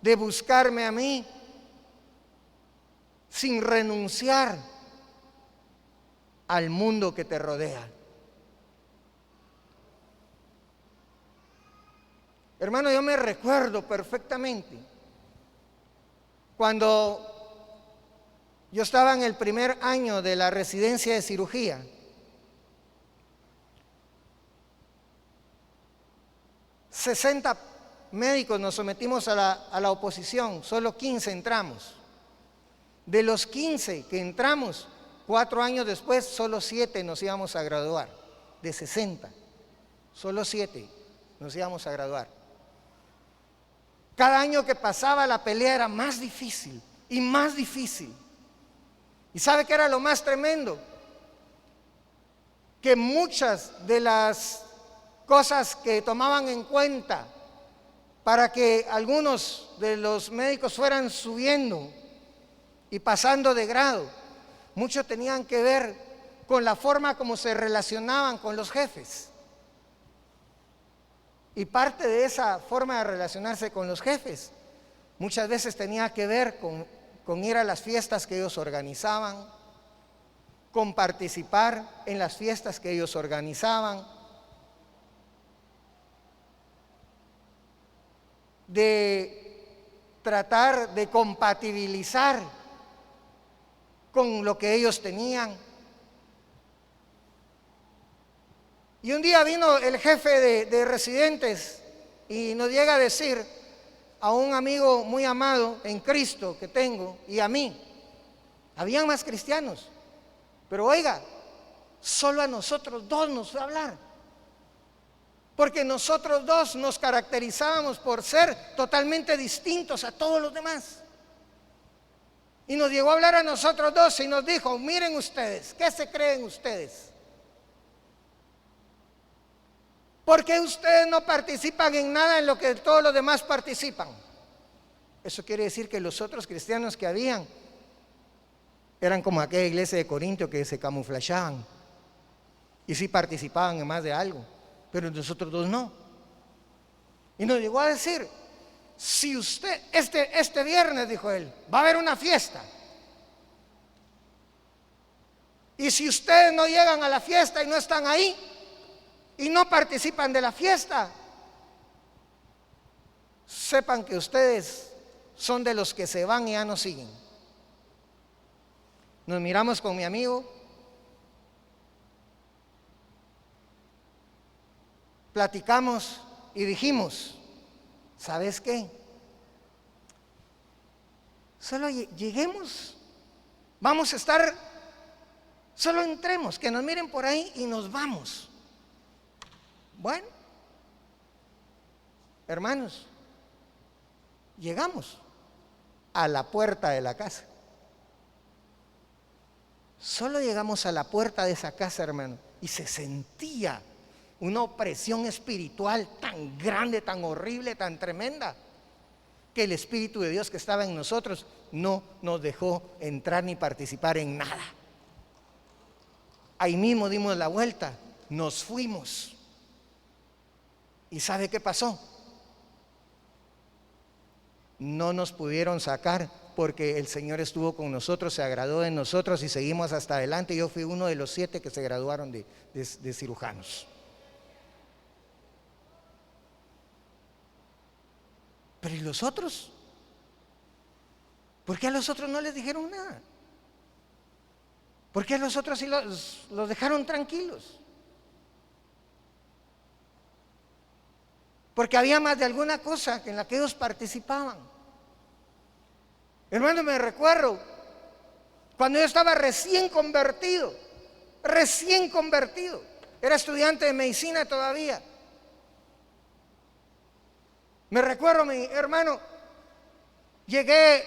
de buscarme a mí sin renunciar al mundo que te rodea. Hermano, yo me recuerdo perfectamente cuando yo estaba en el primer año de la residencia de cirugía. ...60 médicos nos sometimos a la oposición, solo 15 entramos. De los 15 que entramos, 4 años después, solo 7 nos íbamos a graduar. De 60, solo 7 nos íbamos a graduar. Cada año que pasaba la pelea era más difícil y más difícil. ¿Y sabe qué era lo más tremendo? Que muchas de las cosas que tomaban en cuenta para que algunos de los médicos fueran subiendo y pasando de grado, mucho tenían que ver con la forma como se relacionaban con los jefes. Y parte de esa forma de relacionarse con los jefes muchas veces tenía que ver con ir a las fiestas que ellos organizaban, con participar en las fiestas que ellos organizaban, de tratar de compatibilizar con lo que ellos tenían. Y un día vino el jefe de residentes y nos llega a decir a un amigo muy amado en Cristo que tengo y a mí, habían más cristianos, pero oiga, solo a nosotros dos nos fue a hablar. Porque nosotros dos nos caracterizábamos por ser totalmente distintos a todos los demás. Y nos llegó a hablar a nosotros dos y nos dijo: miren ustedes, ¿qué se creen ustedes? ¿Por qué ustedes no participan en nada en lo que todos los demás participan? Eso quiere decir que los otros cristianos que habían eran como aquella iglesia de Corinto, que se camuflajeaban y sí participaban en más de algo, pero nosotros dos no. Y nos llegó a decir: si usted, este viernes, dijo él, va a haber una fiesta, y si ustedes no llegan a la fiesta y no están ahí y no participan de la fiesta, sepan que ustedes son de los que se van y ya no siguen. Nos miramos con mi amigo, platicamos y dijimos: ¿sabes qué? Solo lleguemos, vamos a estar, solo entremos, que nos miren por ahí y nos vamos. Bueno, hermanos, llegamos a la puerta de la casa. Solo llegamos a la puerta de esa casa, hermano, y se sentía una opresión espiritual tan grande, tan horrible, tan tremenda, que el Espíritu de Dios que estaba en nosotros no nos dejó entrar ni participar en nada. Ahí mismo dimos la vuelta, nos fuimos. ¿Y sabe qué pasó? No nos pudieron sacar porque el Señor estuvo con nosotros, se agradó de nosotros y seguimos hasta adelante. Yo fui uno de los 7 que se graduaron de cirujanos. Pero ¿y los otros? ¿Por qué a los otros no les dijeron nada? ¿Por qué a los otros sí los dejaron tranquilos? Porque había más de alguna cosa en la que ellos participaban. Hermano, me recuerdo cuando yo estaba recién convertido, era estudiante de medicina todavía. Me recuerdo, mi hermano, llegué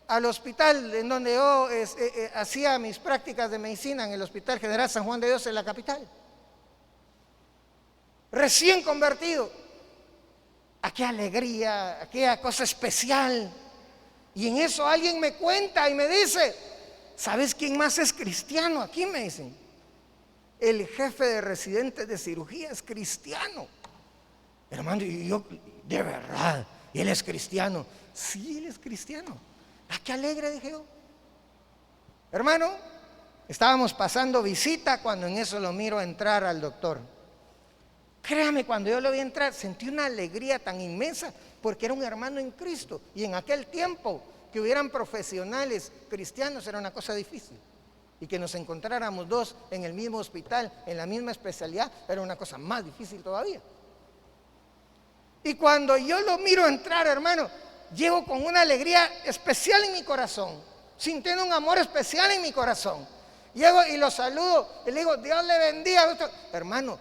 al hospital en donde yo hacía mis prácticas de medicina, en el Hospital General San Juan de Dios, en la capital. Recién convertido, aquella alegría, aquella cosa especial. Y en eso alguien me cuenta y me dice: ¿sabes quién más es cristiano aquí? Me dicen: el jefe de residentes de cirugía es cristiano. Hermano, y yo, de verdad, ¿y él es cristiano? Sí, él es cristiano. ¡Ah, qué alegre!, dije yo. Hermano, estábamos pasando visita cuando en eso lo miro entrar al doctor. Créame, cuando yo lo vi entrar, sentí una alegría tan inmensa, porque era un hermano en Cristo. Y en aquel tiempo, que hubieran profesionales cristianos era una cosa difícil. Y que nos encontráramos dos en el mismo hospital, en la misma especialidad, era una cosa más difícil todavía. Y cuando yo lo miro entrar, hermano, llego con una alegría especial en mi corazón, sintiendo un amor especial en mi corazón. Llego y lo saludo y le digo: Dios le bendiga. Hermano,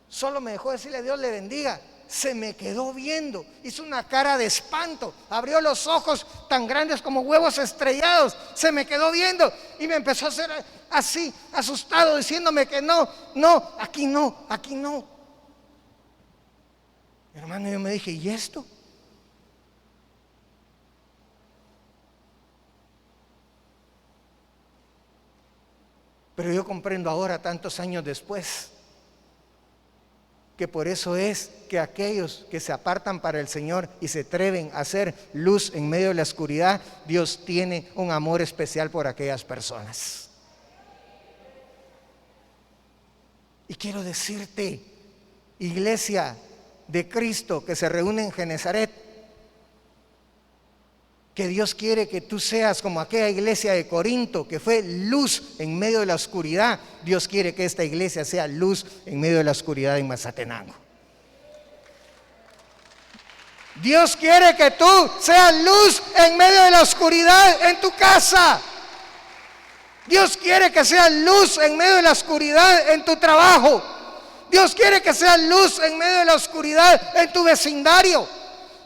solo me dejó decirle Dios le bendiga. Se me quedó viendo, hizo una cara de espanto, abrió los ojos tan grandes como huevos estrellados, se me quedó viendo y me empezó a hacer así, asustado, diciéndome que no, aquí no, aquí no. Hermano, yo me dije: ¿y esto? Pero yo comprendo ahora, tantos años después, que por eso es que aquellos que se apartan para el Señor y se atreven a hacer luz en medio de la oscuridad, Dios tiene un amor especial por aquellas personas. Y quiero decirte, iglesia de Cristo que se reúne en Genezaret, que Dios quiere que tú seas como aquella iglesia de Corinto que fue luz en medio de la oscuridad. Dios quiere que esta iglesia sea luz en medio de la oscuridad en Mazatenango. Dios quiere que tú seas luz en medio de la oscuridad en tu casa. Dios quiere que seas luz en medio de la oscuridad en tu trabajo. Dios quiere que seas luz en medio de la oscuridad en tu vecindario.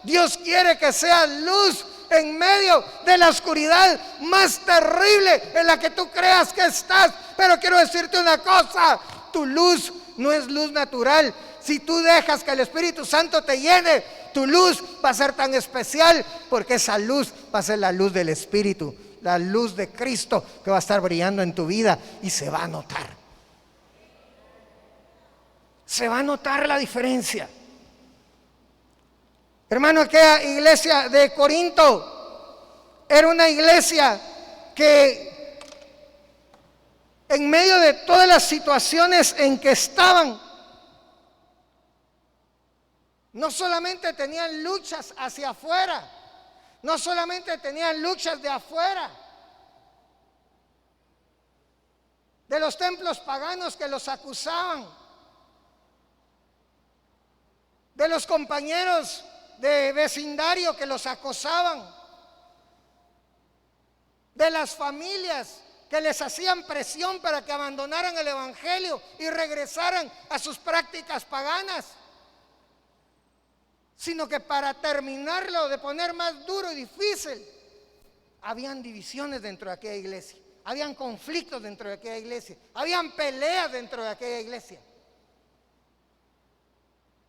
Dios quiere que seas luz en medio de la oscuridad más terrible en la que tú creas que estás. Pero quiero decirte una cosa: tu luz no es luz natural. Si tú dejas que el Espíritu Santo te llene, tu luz va a ser tan especial, porque esa luz va a ser la luz del Espíritu, la luz de Cristo que va a estar brillando en tu vida y se va a notar. Se va a notar la diferencia. Hermano, aquella iglesia de Corinto era una iglesia que en medio de todas las situaciones en que estaban, no solamente tenían luchas hacia afuera, no solamente tenían luchas de afuera, de los templos paganos que los acusaban, de los compañeros de vecindario que los acosaban, de las familias que les hacían presión para que abandonaran el evangelio y regresaran a sus prácticas paganas, sino que para terminarlo de poner más duro y difícil, habían divisiones dentro de aquella iglesia, habían conflictos dentro de aquella iglesia, habían peleas dentro de aquella iglesia,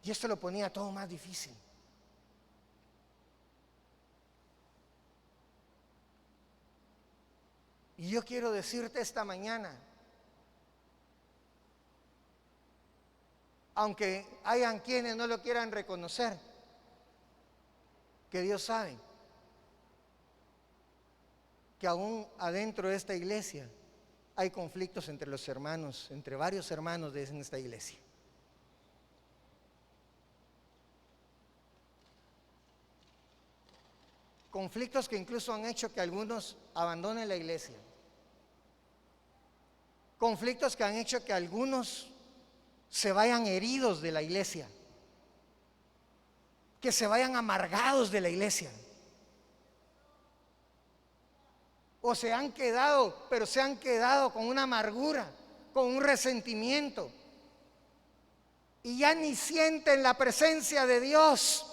y esto lo ponía todo más difícil. Y yo quiero decirte esta mañana, aunque hayan quienes no lo quieran reconocer, que Dios sabe que aún adentro de esta iglesia hay conflictos entre los hermanos, entre varios hermanos de esta iglesia. Conflictos que incluso han hecho que algunos abandonen la iglesia. Conflictos que han hecho que algunos se vayan heridos de la iglesia, que se vayan amargados de la iglesia, o se han quedado, pero se han quedado con una amargura, con un resentimiento, y ya ni sienten la presencia de Dios,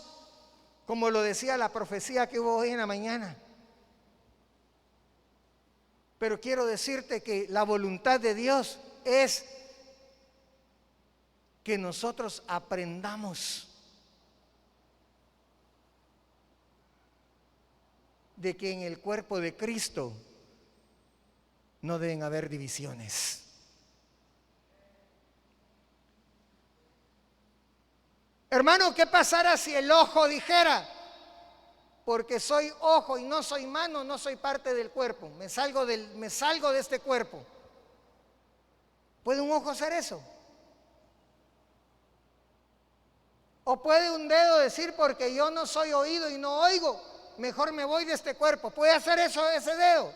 como lo decía la profecía que hubo hoy en la mañana. Pero quiero decirte que la voluntad de Dios es que nosotros aprendamos de que en el cuerpo de Cristo no deben haber divisiones. Hermano, ¿qué pasará si el ojo dijera: porque soy ojo y no soy mano, no soy parte del cuerpo, me salgo de este cuerpo? ¿Puede un ojo hacer eso? ¿O puede un dedo decir: porque yo no soy oído y no oigo, mejor me voy de este cuerpo? ¿Puede hacer eso ese dedo?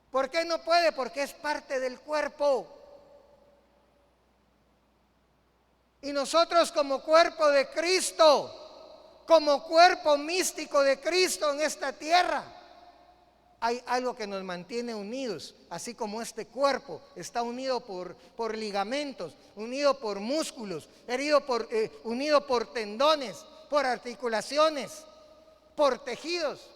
¿Por qué no puede? Porque es parte del cuerpo. Y nosotros, como cuerpo de Cristo, como cuerpo místico de Cristo en esta tierra, hay algo que nos mantiene unidos, así como este cuerpo está unido por ligamentos, unido por músculos, unido por tendones, por articulaciones, por tejidos.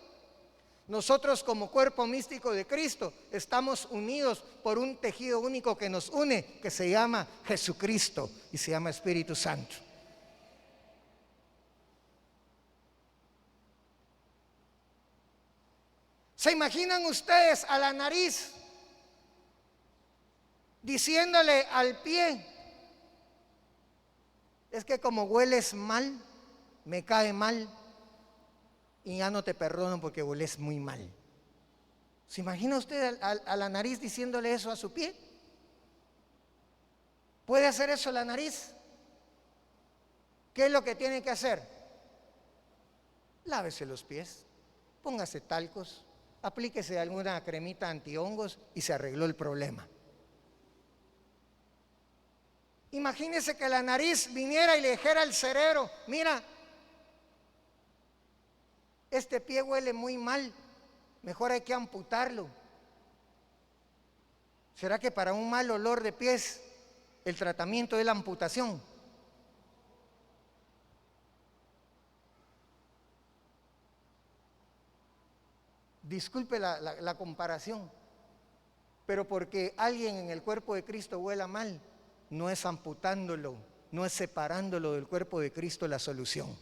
Nosotros, como cuerpo místico de Cristo, estamos unidos por un tejido único que nos une, que se llama Jesucristo y se llama Espíritu Santo. ¿Se imaginan ustedes a la nariz diciéndole al pie: es que como hueles mal, me cae mal y ya no te perdono porque hueles muy mal? ¿Se imagina usted a la nariz diciéndole eso a su pie? ¿Puede hacer eso la nariz? ¿Qué es lo que tiene que hacer? Lávese los pies, póngase talcos, aplíquese alguna cremita antihongos y se arregló el problema. Imagínese que la nariz viniera y le dijera al cerebro: mira, este pie huele muy mal, mejor hay que amputarlo. ¿Será que para un mal olor de pies el tratamiento es la amputación? Disculpe la comparación, pero porque alguien en el cuerpo de Cristo huela mal, no es amputándolo, no es separándolo del cuerpo de Cristo la solución.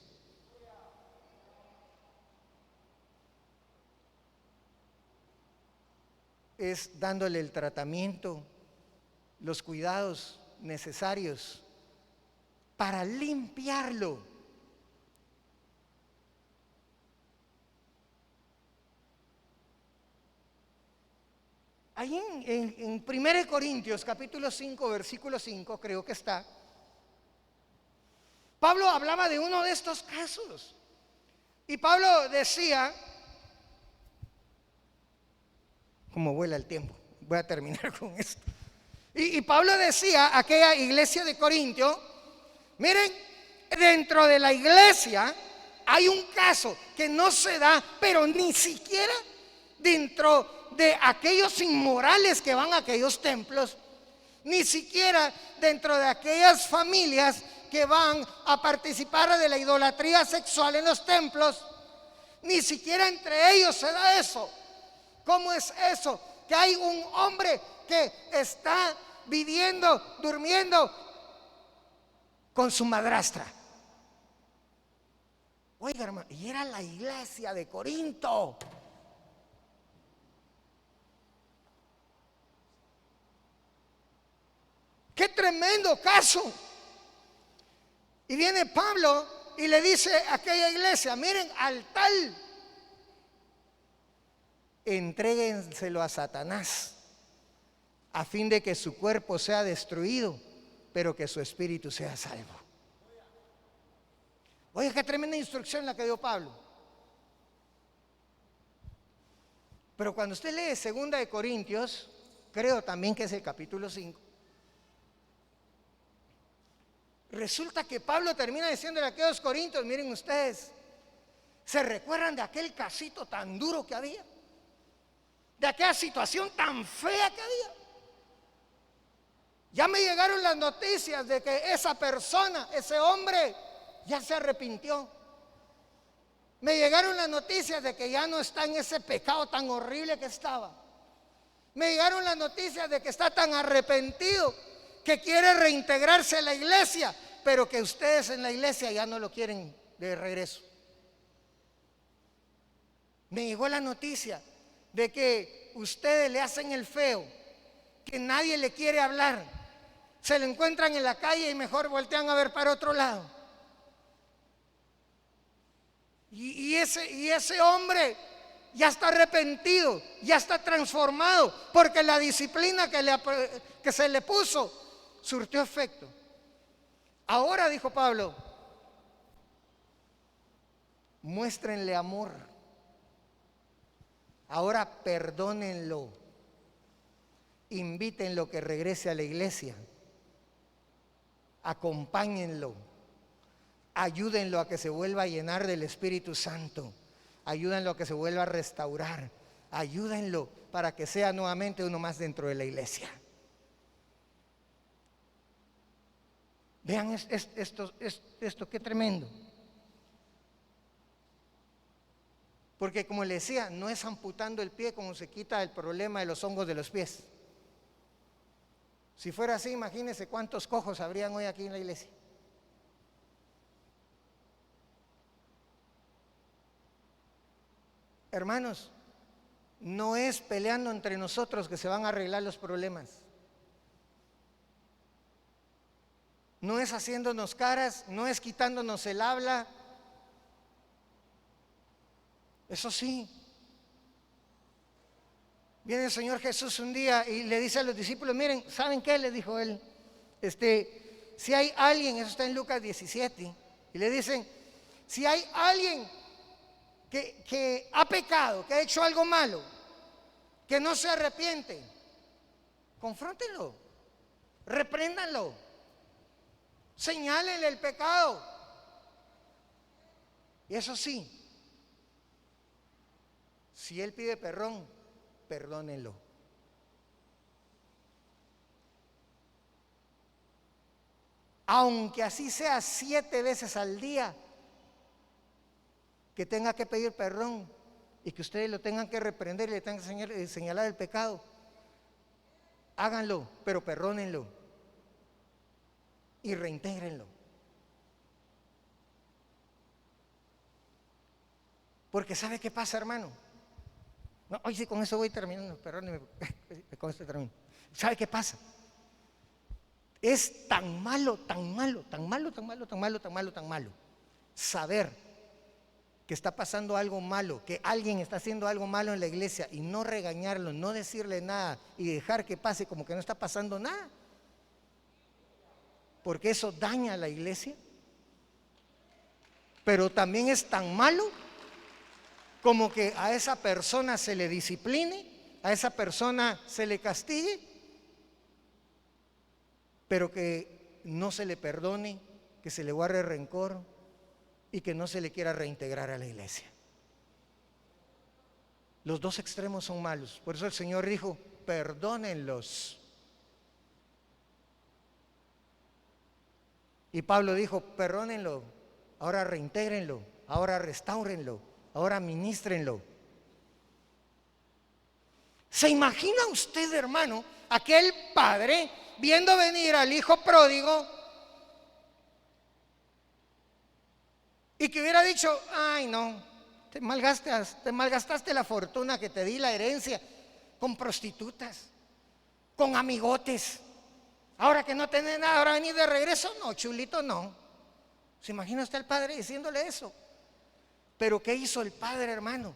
Es dándole el tratamiento, los cuidados necesarios para limpiarlo. Ahí en 1 Corintios capítulo 5, versículo 5, creo que está, Pablo hablaba de uno de estos casos. Y Pablo decía, como vuela el tiempo, voy a terminar con esto. Y Pablo decía a aquella iglesia de Corintio, miren, dentro de la iglesia hay un caso que no se da, pero ni siquiera dentro de aquellos inmorales que van a aquellos templos, ni siquiera dentro de aquellas familias que van a participar de la idolatría sexual en los templos, ni siquiera entre ellos se da eso. ¿Cómo es eso? Que hay un hombre que está viviendo, durmiendo con su madrastra. Oiga, hermano, y era la iglesia de Corinto. ¡Qué tremendo caso! Y viene Pablo y le dice a aquella iglesia, miren, al tal, entréguenselo a Satanás, a fin de que su cuerpo sea destruido, pero que su espíritu sea salvo. Oye, qué tremenda instrucción la que dio Pablo. Pero cuando usted lee 2 de Corintios, creo también que es el capítulo 5, resulta que Pablo termina diciéndole a aquellos corintios, miren ustedes, ¿se recuerdan de aquel casito tan duro que había? De aquella situación tan fea que había. Ya me llegaron las noticias de que esa persona, ese hombre, ya se arrepintió. Me llegaron las noticias de que ya no está en ese pecado tan horrible que estaba. Me llegaron las noticias de que está tan arrepentido que quiere reintegrarse a la iglesia, pero que ustedes en la iglesia ya no lo quieren de regreso. Me llegó la noticia de que ustedes le hacen el feo, que nadie le quiere hablar, se lo encuentran en la calle y mejor voltean a ver para otro lado. Y ese hombre ya está arrepentido, ya está transformado, porque la disciplina que se le puso surtió efecto. Ahora, dijo Pablo, muéstrenle amor. Ahora perdónenlo, invítenlo que regrese a la iglesia, acompáñenlo, ayúdenlo a que se vuelva a llenar del Espíritu Santo, ayúdenlo a que se vuelva a restaurar, ayúdenlo para que sea nuevamente uno más dentro de la iglesia. Vean esto, qué tremendo. Porque como le decía, no es amputando el pie como se quita el problema de los hongos de los pies. Si fuera así, imagínense cuántos cojos habrían hoy aquí en la iglesia. Hermanos, no es peleando entre nosotros que se van a arreglar los problemas. No es haciéndonos caras, no es quitándonos el habla. Eso sí. Viene el Señor Jesús un día y le dice a los discípulos, miren, ¿saben qué? Le dijo él, si hay alguien, eso está en Lucas 17, y le dicen, si hay alguien que ha pecado, que ha hecho algo malo, que no se arrepiente, confróntenlo, repréndanlo, señálenle el pecado. Y eso sí, si él pide perdón, perdónenlo. aunque así sea 7 veces al día, que tenga que pedir perdón y que ustedes lo tengan que reprender y le tengan que señalar el pecado, háganlo, pero perdónenlo y reintégrenlo. Porque ¿sabe qué pasa, hermano? No, hoy sí, con eso voy terminando, perdónenme, con esto termino. ¿Sabe qué pasa? Es tan malo, tan malo, tan malo, tan malo, tan malo, tan malo, tan malo saber que está pasando algo malo, que alguien está haciendo algo malo en la iglesia y no regañarlo, no decirle nada y dejar que pase como que no está pasando nada, porque eso daña a la iglesia. Pero también es tan malo como que a esa persona se le discipline, a esa persona se le castigue, pero que no se le perdone, que se le guarde rencor y que no se le quiera reintegrar a la iglesia. Los dos extremos son malos. Por eso el Señor dijo, perdónenlos. Y Pablo dijo, perdónenlo, ahora reintégrenlo, ahora restáurenlo, ahora ministrenlo. ¿Se imagina usted, hermano, aquel padre viendo venir al hijo pródigo y que hubiera dicho, ay no, te malgastaste la fortuna que te di, la herencia, con prostitutas, con amigotes? Ahora que no tenés nada, ahora venís de regreso? No, chulito, no. ¿Se imagina usted al padre diciéndole eso? Pero ¿qué hizo el padre, hermano?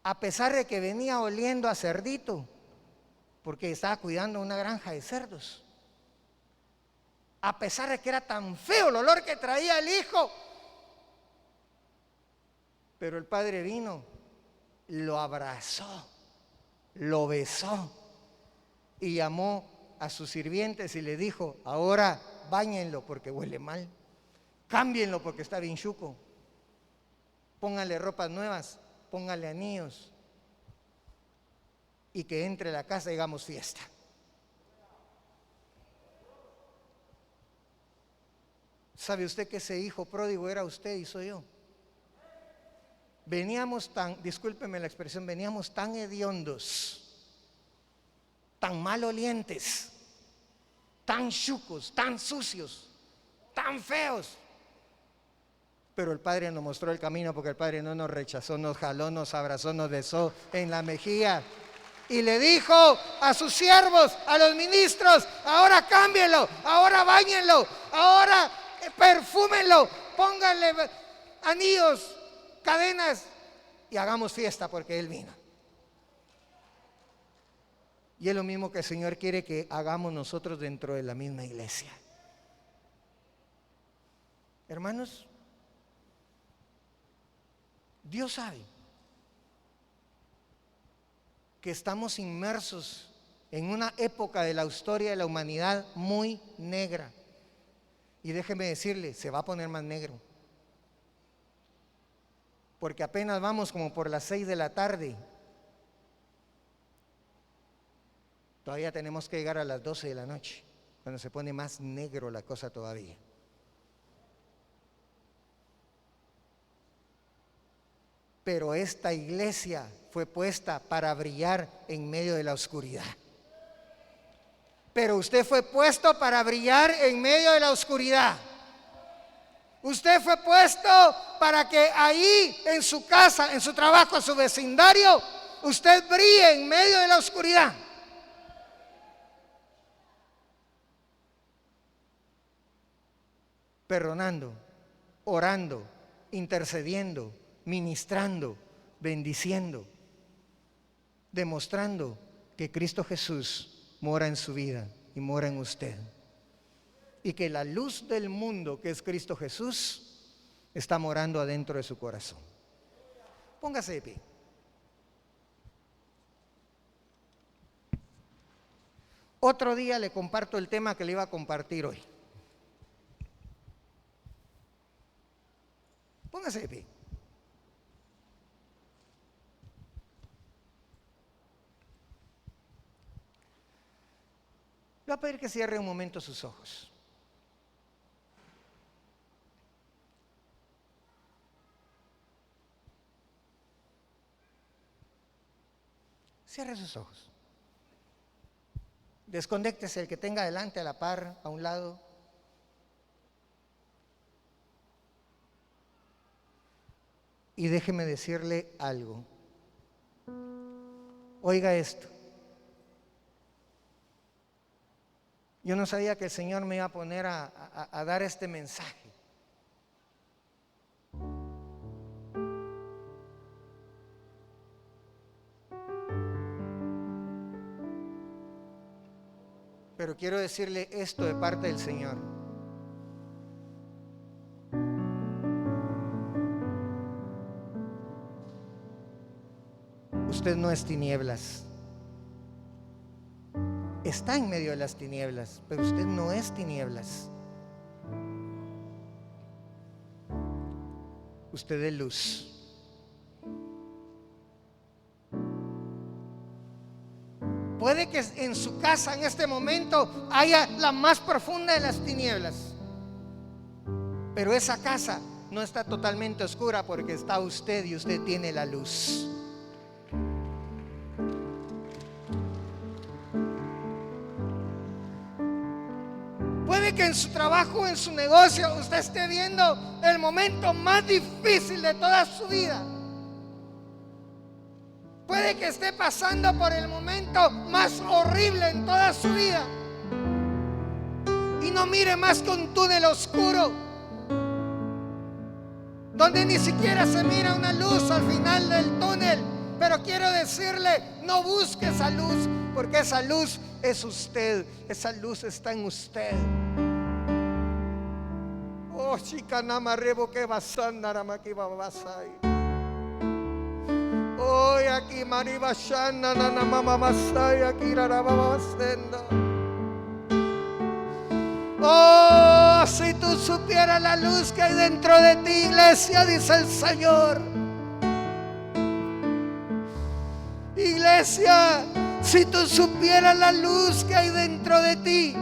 A pesar de que venía oliendo a cerdito, porque estaba cuidando una granja de cerdos, a pesar de que era tan feo el olor que traía el hijo, pero el padre vino, lo abrazó, lo besó y llamó a sus sirvientes y le dijo, ahora báñenlo porque huele mal, cámbienlo porque está bien chuco, pónganle ropas nuevas, pónganle anillos y que entre a la casa y hagamos fiesta. ¿Sabe usted que ese hijo pródigo era usted y soy yo? Veníamos tan, discúlpeme la expresión, veníamos tan hediondos, tan malolientes, tan chucos, tan sucios, tan feos. Pero el Padre nos mostró el camino, porque el Padre no nos rechazó, nos jaló, nos abrazó, nos besó en la mejilla y le dijo a sus siervos, a los ministros, ahora cámbienlo, ahora báñenlo, ahora perfúmenlo, pónganle anillos, cadenas y hagamos fiesta porque Él vino. Y es lo mismo que el Señor quiere que hagamos nosotros dentro de la misma iglesia. Hermanos, Dios sabe que estamos inmersos en una época de la historia de la humanidad muy negra. Y déjeme decirle, se va a poner más negro. Porque apenas vamos como por las 6 de la tarde. Todavía tenemos que llegar a las 12 de la noche, cuando se pone más negro la cosa todavía. Pero esta iglesia fue puesta para brillar en medio de la oscuridad. Pero usted fue puesto para brillar en medio de la oscuridad. Usted fue puesto para que ahí, en su casa, en su trabajo, en su vecindario, usted brille en medio de la oscuridad. Perdonando, orando, intercediendo, ministrando, bendiciendo, demostrando que Cristo Jesús mora en su vida y mora en usted. Y que la luz del mundo, que es Cristo Jesús, está morando adentro de su corazón. Póngase de pie. Otro día le comparto el tema que le iba a compartir hoy. Póngase de pie. voy a pedir que cierre un momento sus ojos. Cierre sus ojos. Desconéctese el que tenga adelante, a la par, a un lado. Y déjeme decirle algo. Oiga esto. Yo no sabía que el Señor me iba a poner a dar este mensaje. Pero quiero decirle esto de parte del Señor. Usted no es tinieblas. Está en medio de las tinieblas, pero usted no es tinieblas. Usted es luz. Puede que en su casa en este momento haya la más profunda de las tinieblas, pero esa casa no está totalmente oscura porque está usted y usted tiene la luz. Puede que en su trabajo, en su negocio, usted esté viendo el momento más difícil de toda su vida. Puede que esté pasando por el momento más horrible en toda su vida y no mire más que un túnel oscuro donde ni siquiera se mira una luz al final del túnel. Pero quiero decirle, no busque esa luz, porque esa luz es usted. Esa luz está en usted. Oh, chica, nama rebo que basanda, que babasai. Hoy aquí mariba shana nana mama masai aquí raraba senda. Oh, si tú supieras la luz que hay dentro de ti, iglesia, dice el Señor. Iglesia, si tú supieras la luz que hay dentro de ti,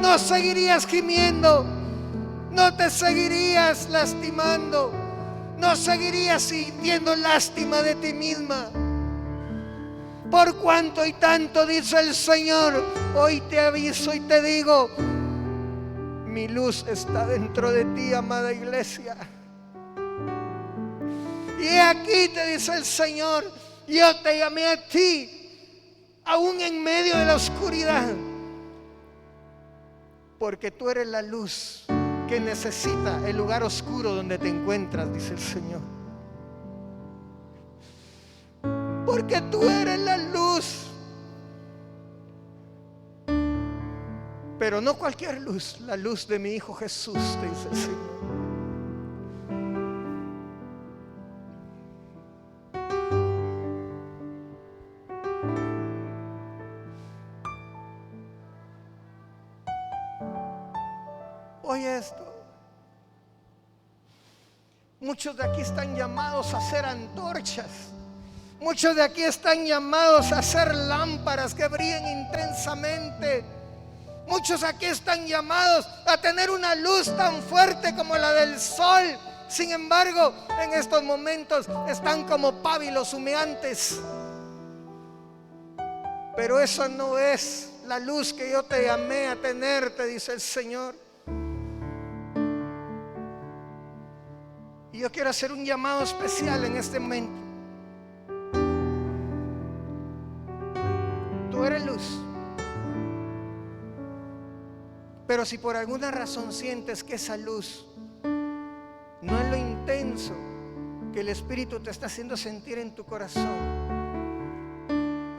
no seguirías gimiendo, no te seguirías lastimando, no seguirías sintiendo lástima de ti misma. Por cuanto y tanto, dice el Señor, hoy te aviso y te digo, mi luz está dentro de ti, amada iglesia. Y aquí te dice el Señor, yo te llamé a ti, aún en medio de la oscuridad, porque tú eres la luz que necesita el lugar oscuro donde te encuentras, dice el Señor. Porque tú eres la luz. Pero no cualquier luz, la luz de mi Hijo Jesús, te dice el Señor. Oye esto. Muchos de aquí están llamados a ser antorchas. Muchos de aquí están llamados a ser lámparas que brillen intensamente. Muchos aquí están llamados a tener una luz tan fuerte como la del sol. Sin embargo, en estos momentos están como pábilos humeantes. Pero eso no es la luz que yo te llamé a tener, te dice el Señor. Y yo quiero hacer un llamado especial en este momento. Tú eres luz. Pero si por alguna razón sientes que esa luz no es lo intenso que el Espíritu te está haciendo sentir en tu corazón,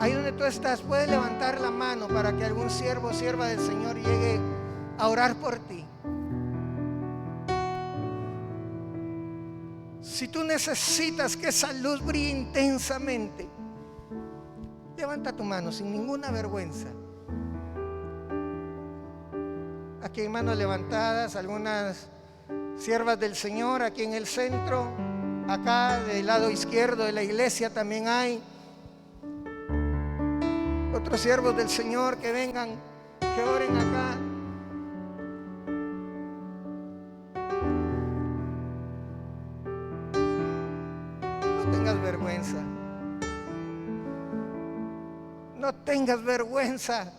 ahí donde tú estás, puedes levantar la mano para que algún siervo o sierva del Señor llegue a orar por ti. Si tú necesitas que esa luz brille intensamente, levanta tu mano sin ninguna vergüenza. Aquí hay manos levantadas, algunas siervas del Señor aquí en el centro. Acá del lado izquierdo de la iglesia también hay otros siervos del Señor que vengan que oren acá. No tengas vergüenza. No tengas vergüenza.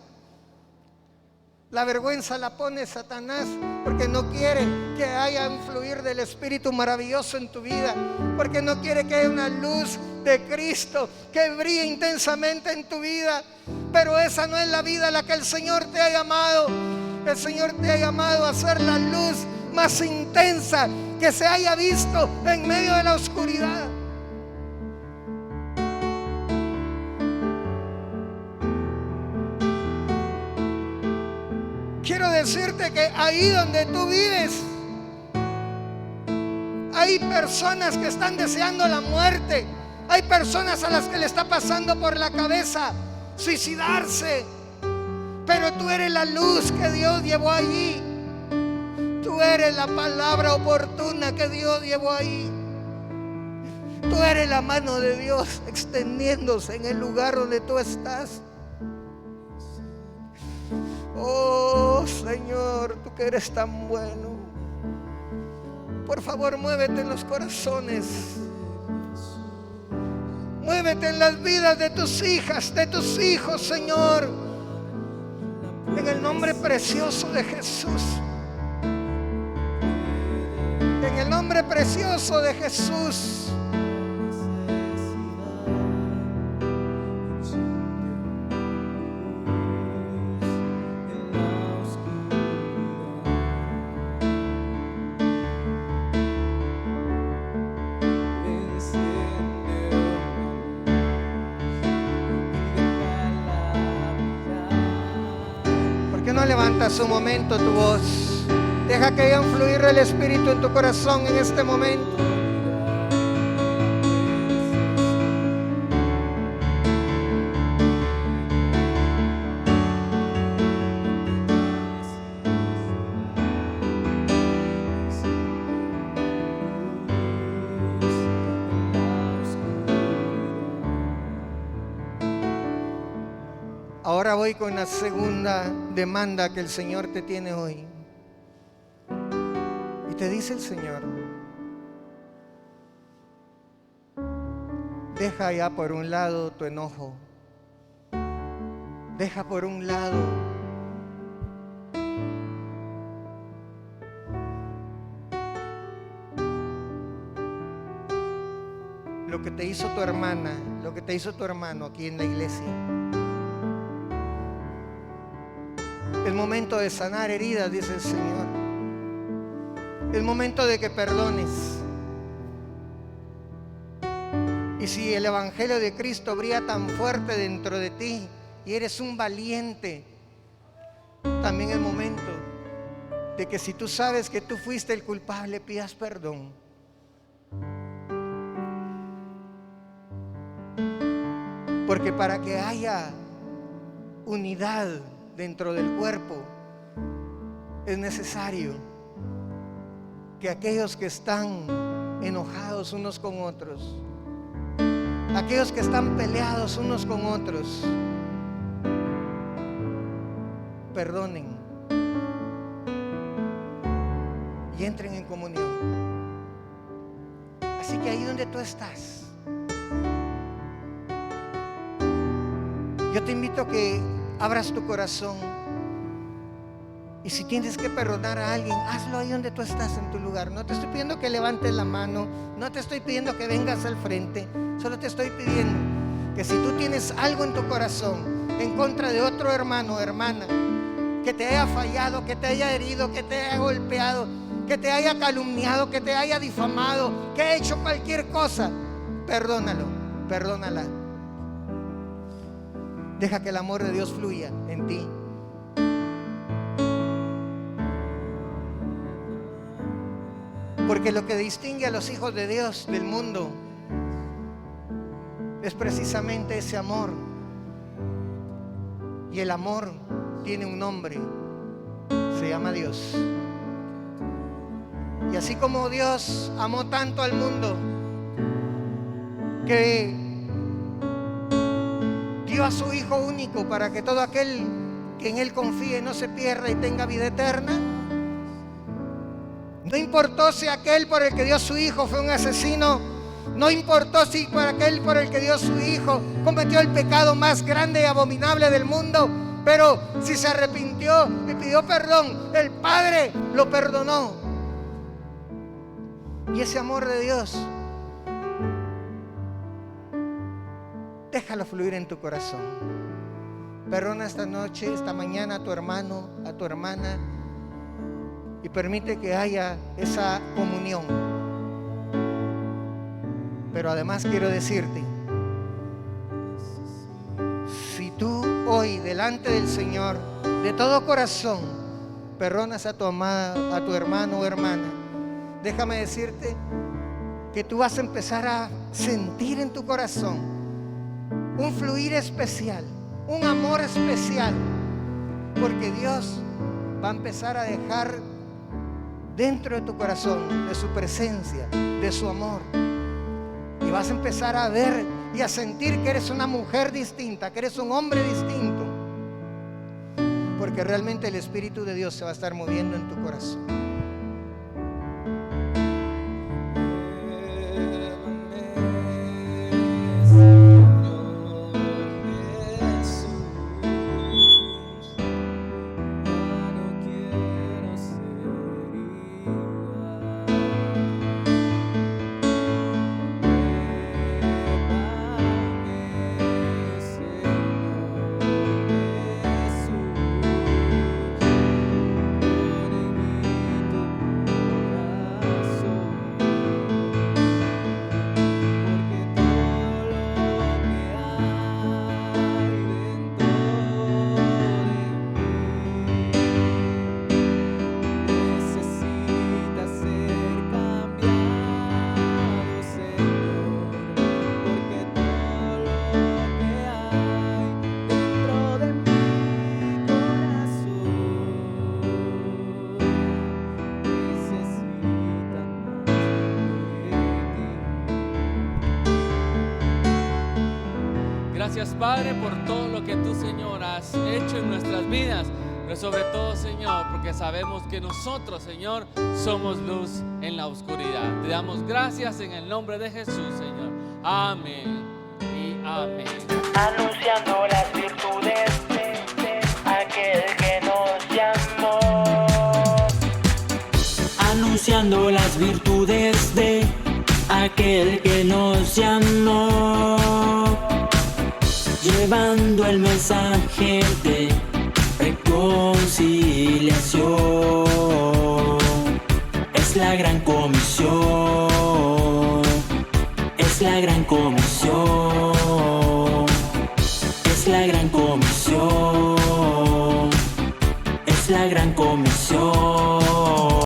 La vergüenza la pone Satanás porque no quiere que haya un fluir del Espíritu maravilloso en tu vida, porque no quiere que haya una luz de Cristo que brille intensamente en tu vida. Pero esa no es la vida a la que el Señor te ha llamado. El Señor te ha llamado a ser la luz más intensa que se haya visto en medio de la oscuridad. Quiero decirte que ahí donde tú vives hay personas que están deseando la muerte. Hay personas a las que le está pasando por la cabeza suicidarse. Pero tú eres la luz que Dios llevó allí. Tú eres la palabra oportuna que Dios llevó allí. Tú eres la mano de Dios extendiéndose en el lugar donde tú estás. Oh Señor, tú que eres tan bueno, por favor muévete en los corazones, muévete en las vidas de tus hijas, de tus hijos, Señor, en el nombre precioso de Jesús, en el nombre precioso de Jesús. No levantas un momento tu voz. Deja que haya un fluir del Espíritu en tu corazón en este momento. Ahora voy con la segunda demanda que el Señor te tiene hoy. Y te dice el Señor: deja ya por un lado tu enojo. Deja por un lado lo que te hizo tu hermana, lo que te hizo tu hermano aquí en la iglesia. Es momento de sanar heridas, dice el Señor. Es momento de que perdones. Y si el Evangelio de Cristo brilla tan fuerte dentro de ti y eres un valiente, también es momento de que si tú sabes que tú fuiste el culpable, pidas perdón. Porque para que haya unidad dentro del cuerpo, es necesario que aquellos que están enojados unos con otros, aquellos que están peleados unos con otros, perdonen y entren en comunión. Así que ahí donde tú estás, yo te invito a que abras tu corazón. Y si tienes que perdonar a alguien, hazlo ahí donde tú estás en tu lugar. No te estoy pidiendo que levantes la mano, no te estoy pidiendo que vengas al frente. Solo te estoy pidiendo que si tú tienes algo en tu corazón en contra de otro hermano o hermana que te haya fallado, que te haya herido, que te haya golpeado, que te haya calumniado, que te haya difamado, que haya hecho cualquier cosa, perdónalo, perdónala. Deja que el amor de Dios fluya en ti. Porque lo que distingue a los hijos de Dios del mundo es precisamente ese amor. Y el amor tiene un nombre, se llama Dios. Y así como Dios amó tanto al mundo que dio a su Hijo único para que todo aquel que en Él confíe no se pierda y tenga vida eterna. No importó si aquel por el que dio su hijo fue un asesino. No importó si por aquel por el que dio su hijo cometió el pecado más grande y abominable del mundo. Pero si se arrepintió y pidió perdón, el Padre lo perdonó. Y ese amor de Dios, déjalo fluir en tu corazón. Perdona esta noche, esta mañana a tu hermano, a tu hermana, y permite que haya esa comunión. Pero además quiero decirte, si tú hoy delante del Señor de todo corazón perdonas a tu amada, a tu hermano o hermana, déjame decirte que tú vas a empezar a sentir en tu corazón un fluir especial, un amor especial, porque Dios va a empezar a dejar dentro de tu corazón de su presencia, de su amor. Y vas a empezar a ver y a sentir que eres una mujer distinta, que eres un hombre distinto, porque realmente el Espíritu de Dios se va a estar moviendo en tu corazón. Gracias, Padre, por todo lo que tú, Señor, has hecho en nuestras vidas, pero sobre todo, Señor, porque sabemos que nosotros, Señor, somos luz en la oscuridad. Te damos gracias en el nombre de Jesús, Señor. Amén y amén. Anunciando las virtudes de aquel que nos llamó. Anunciando las virtudes de aquel que nos llamó. Llevando el mensaje de reconciliación. Es la gran comisión. Es la gran comisión. Es la gran comisión. Es la gran comisión.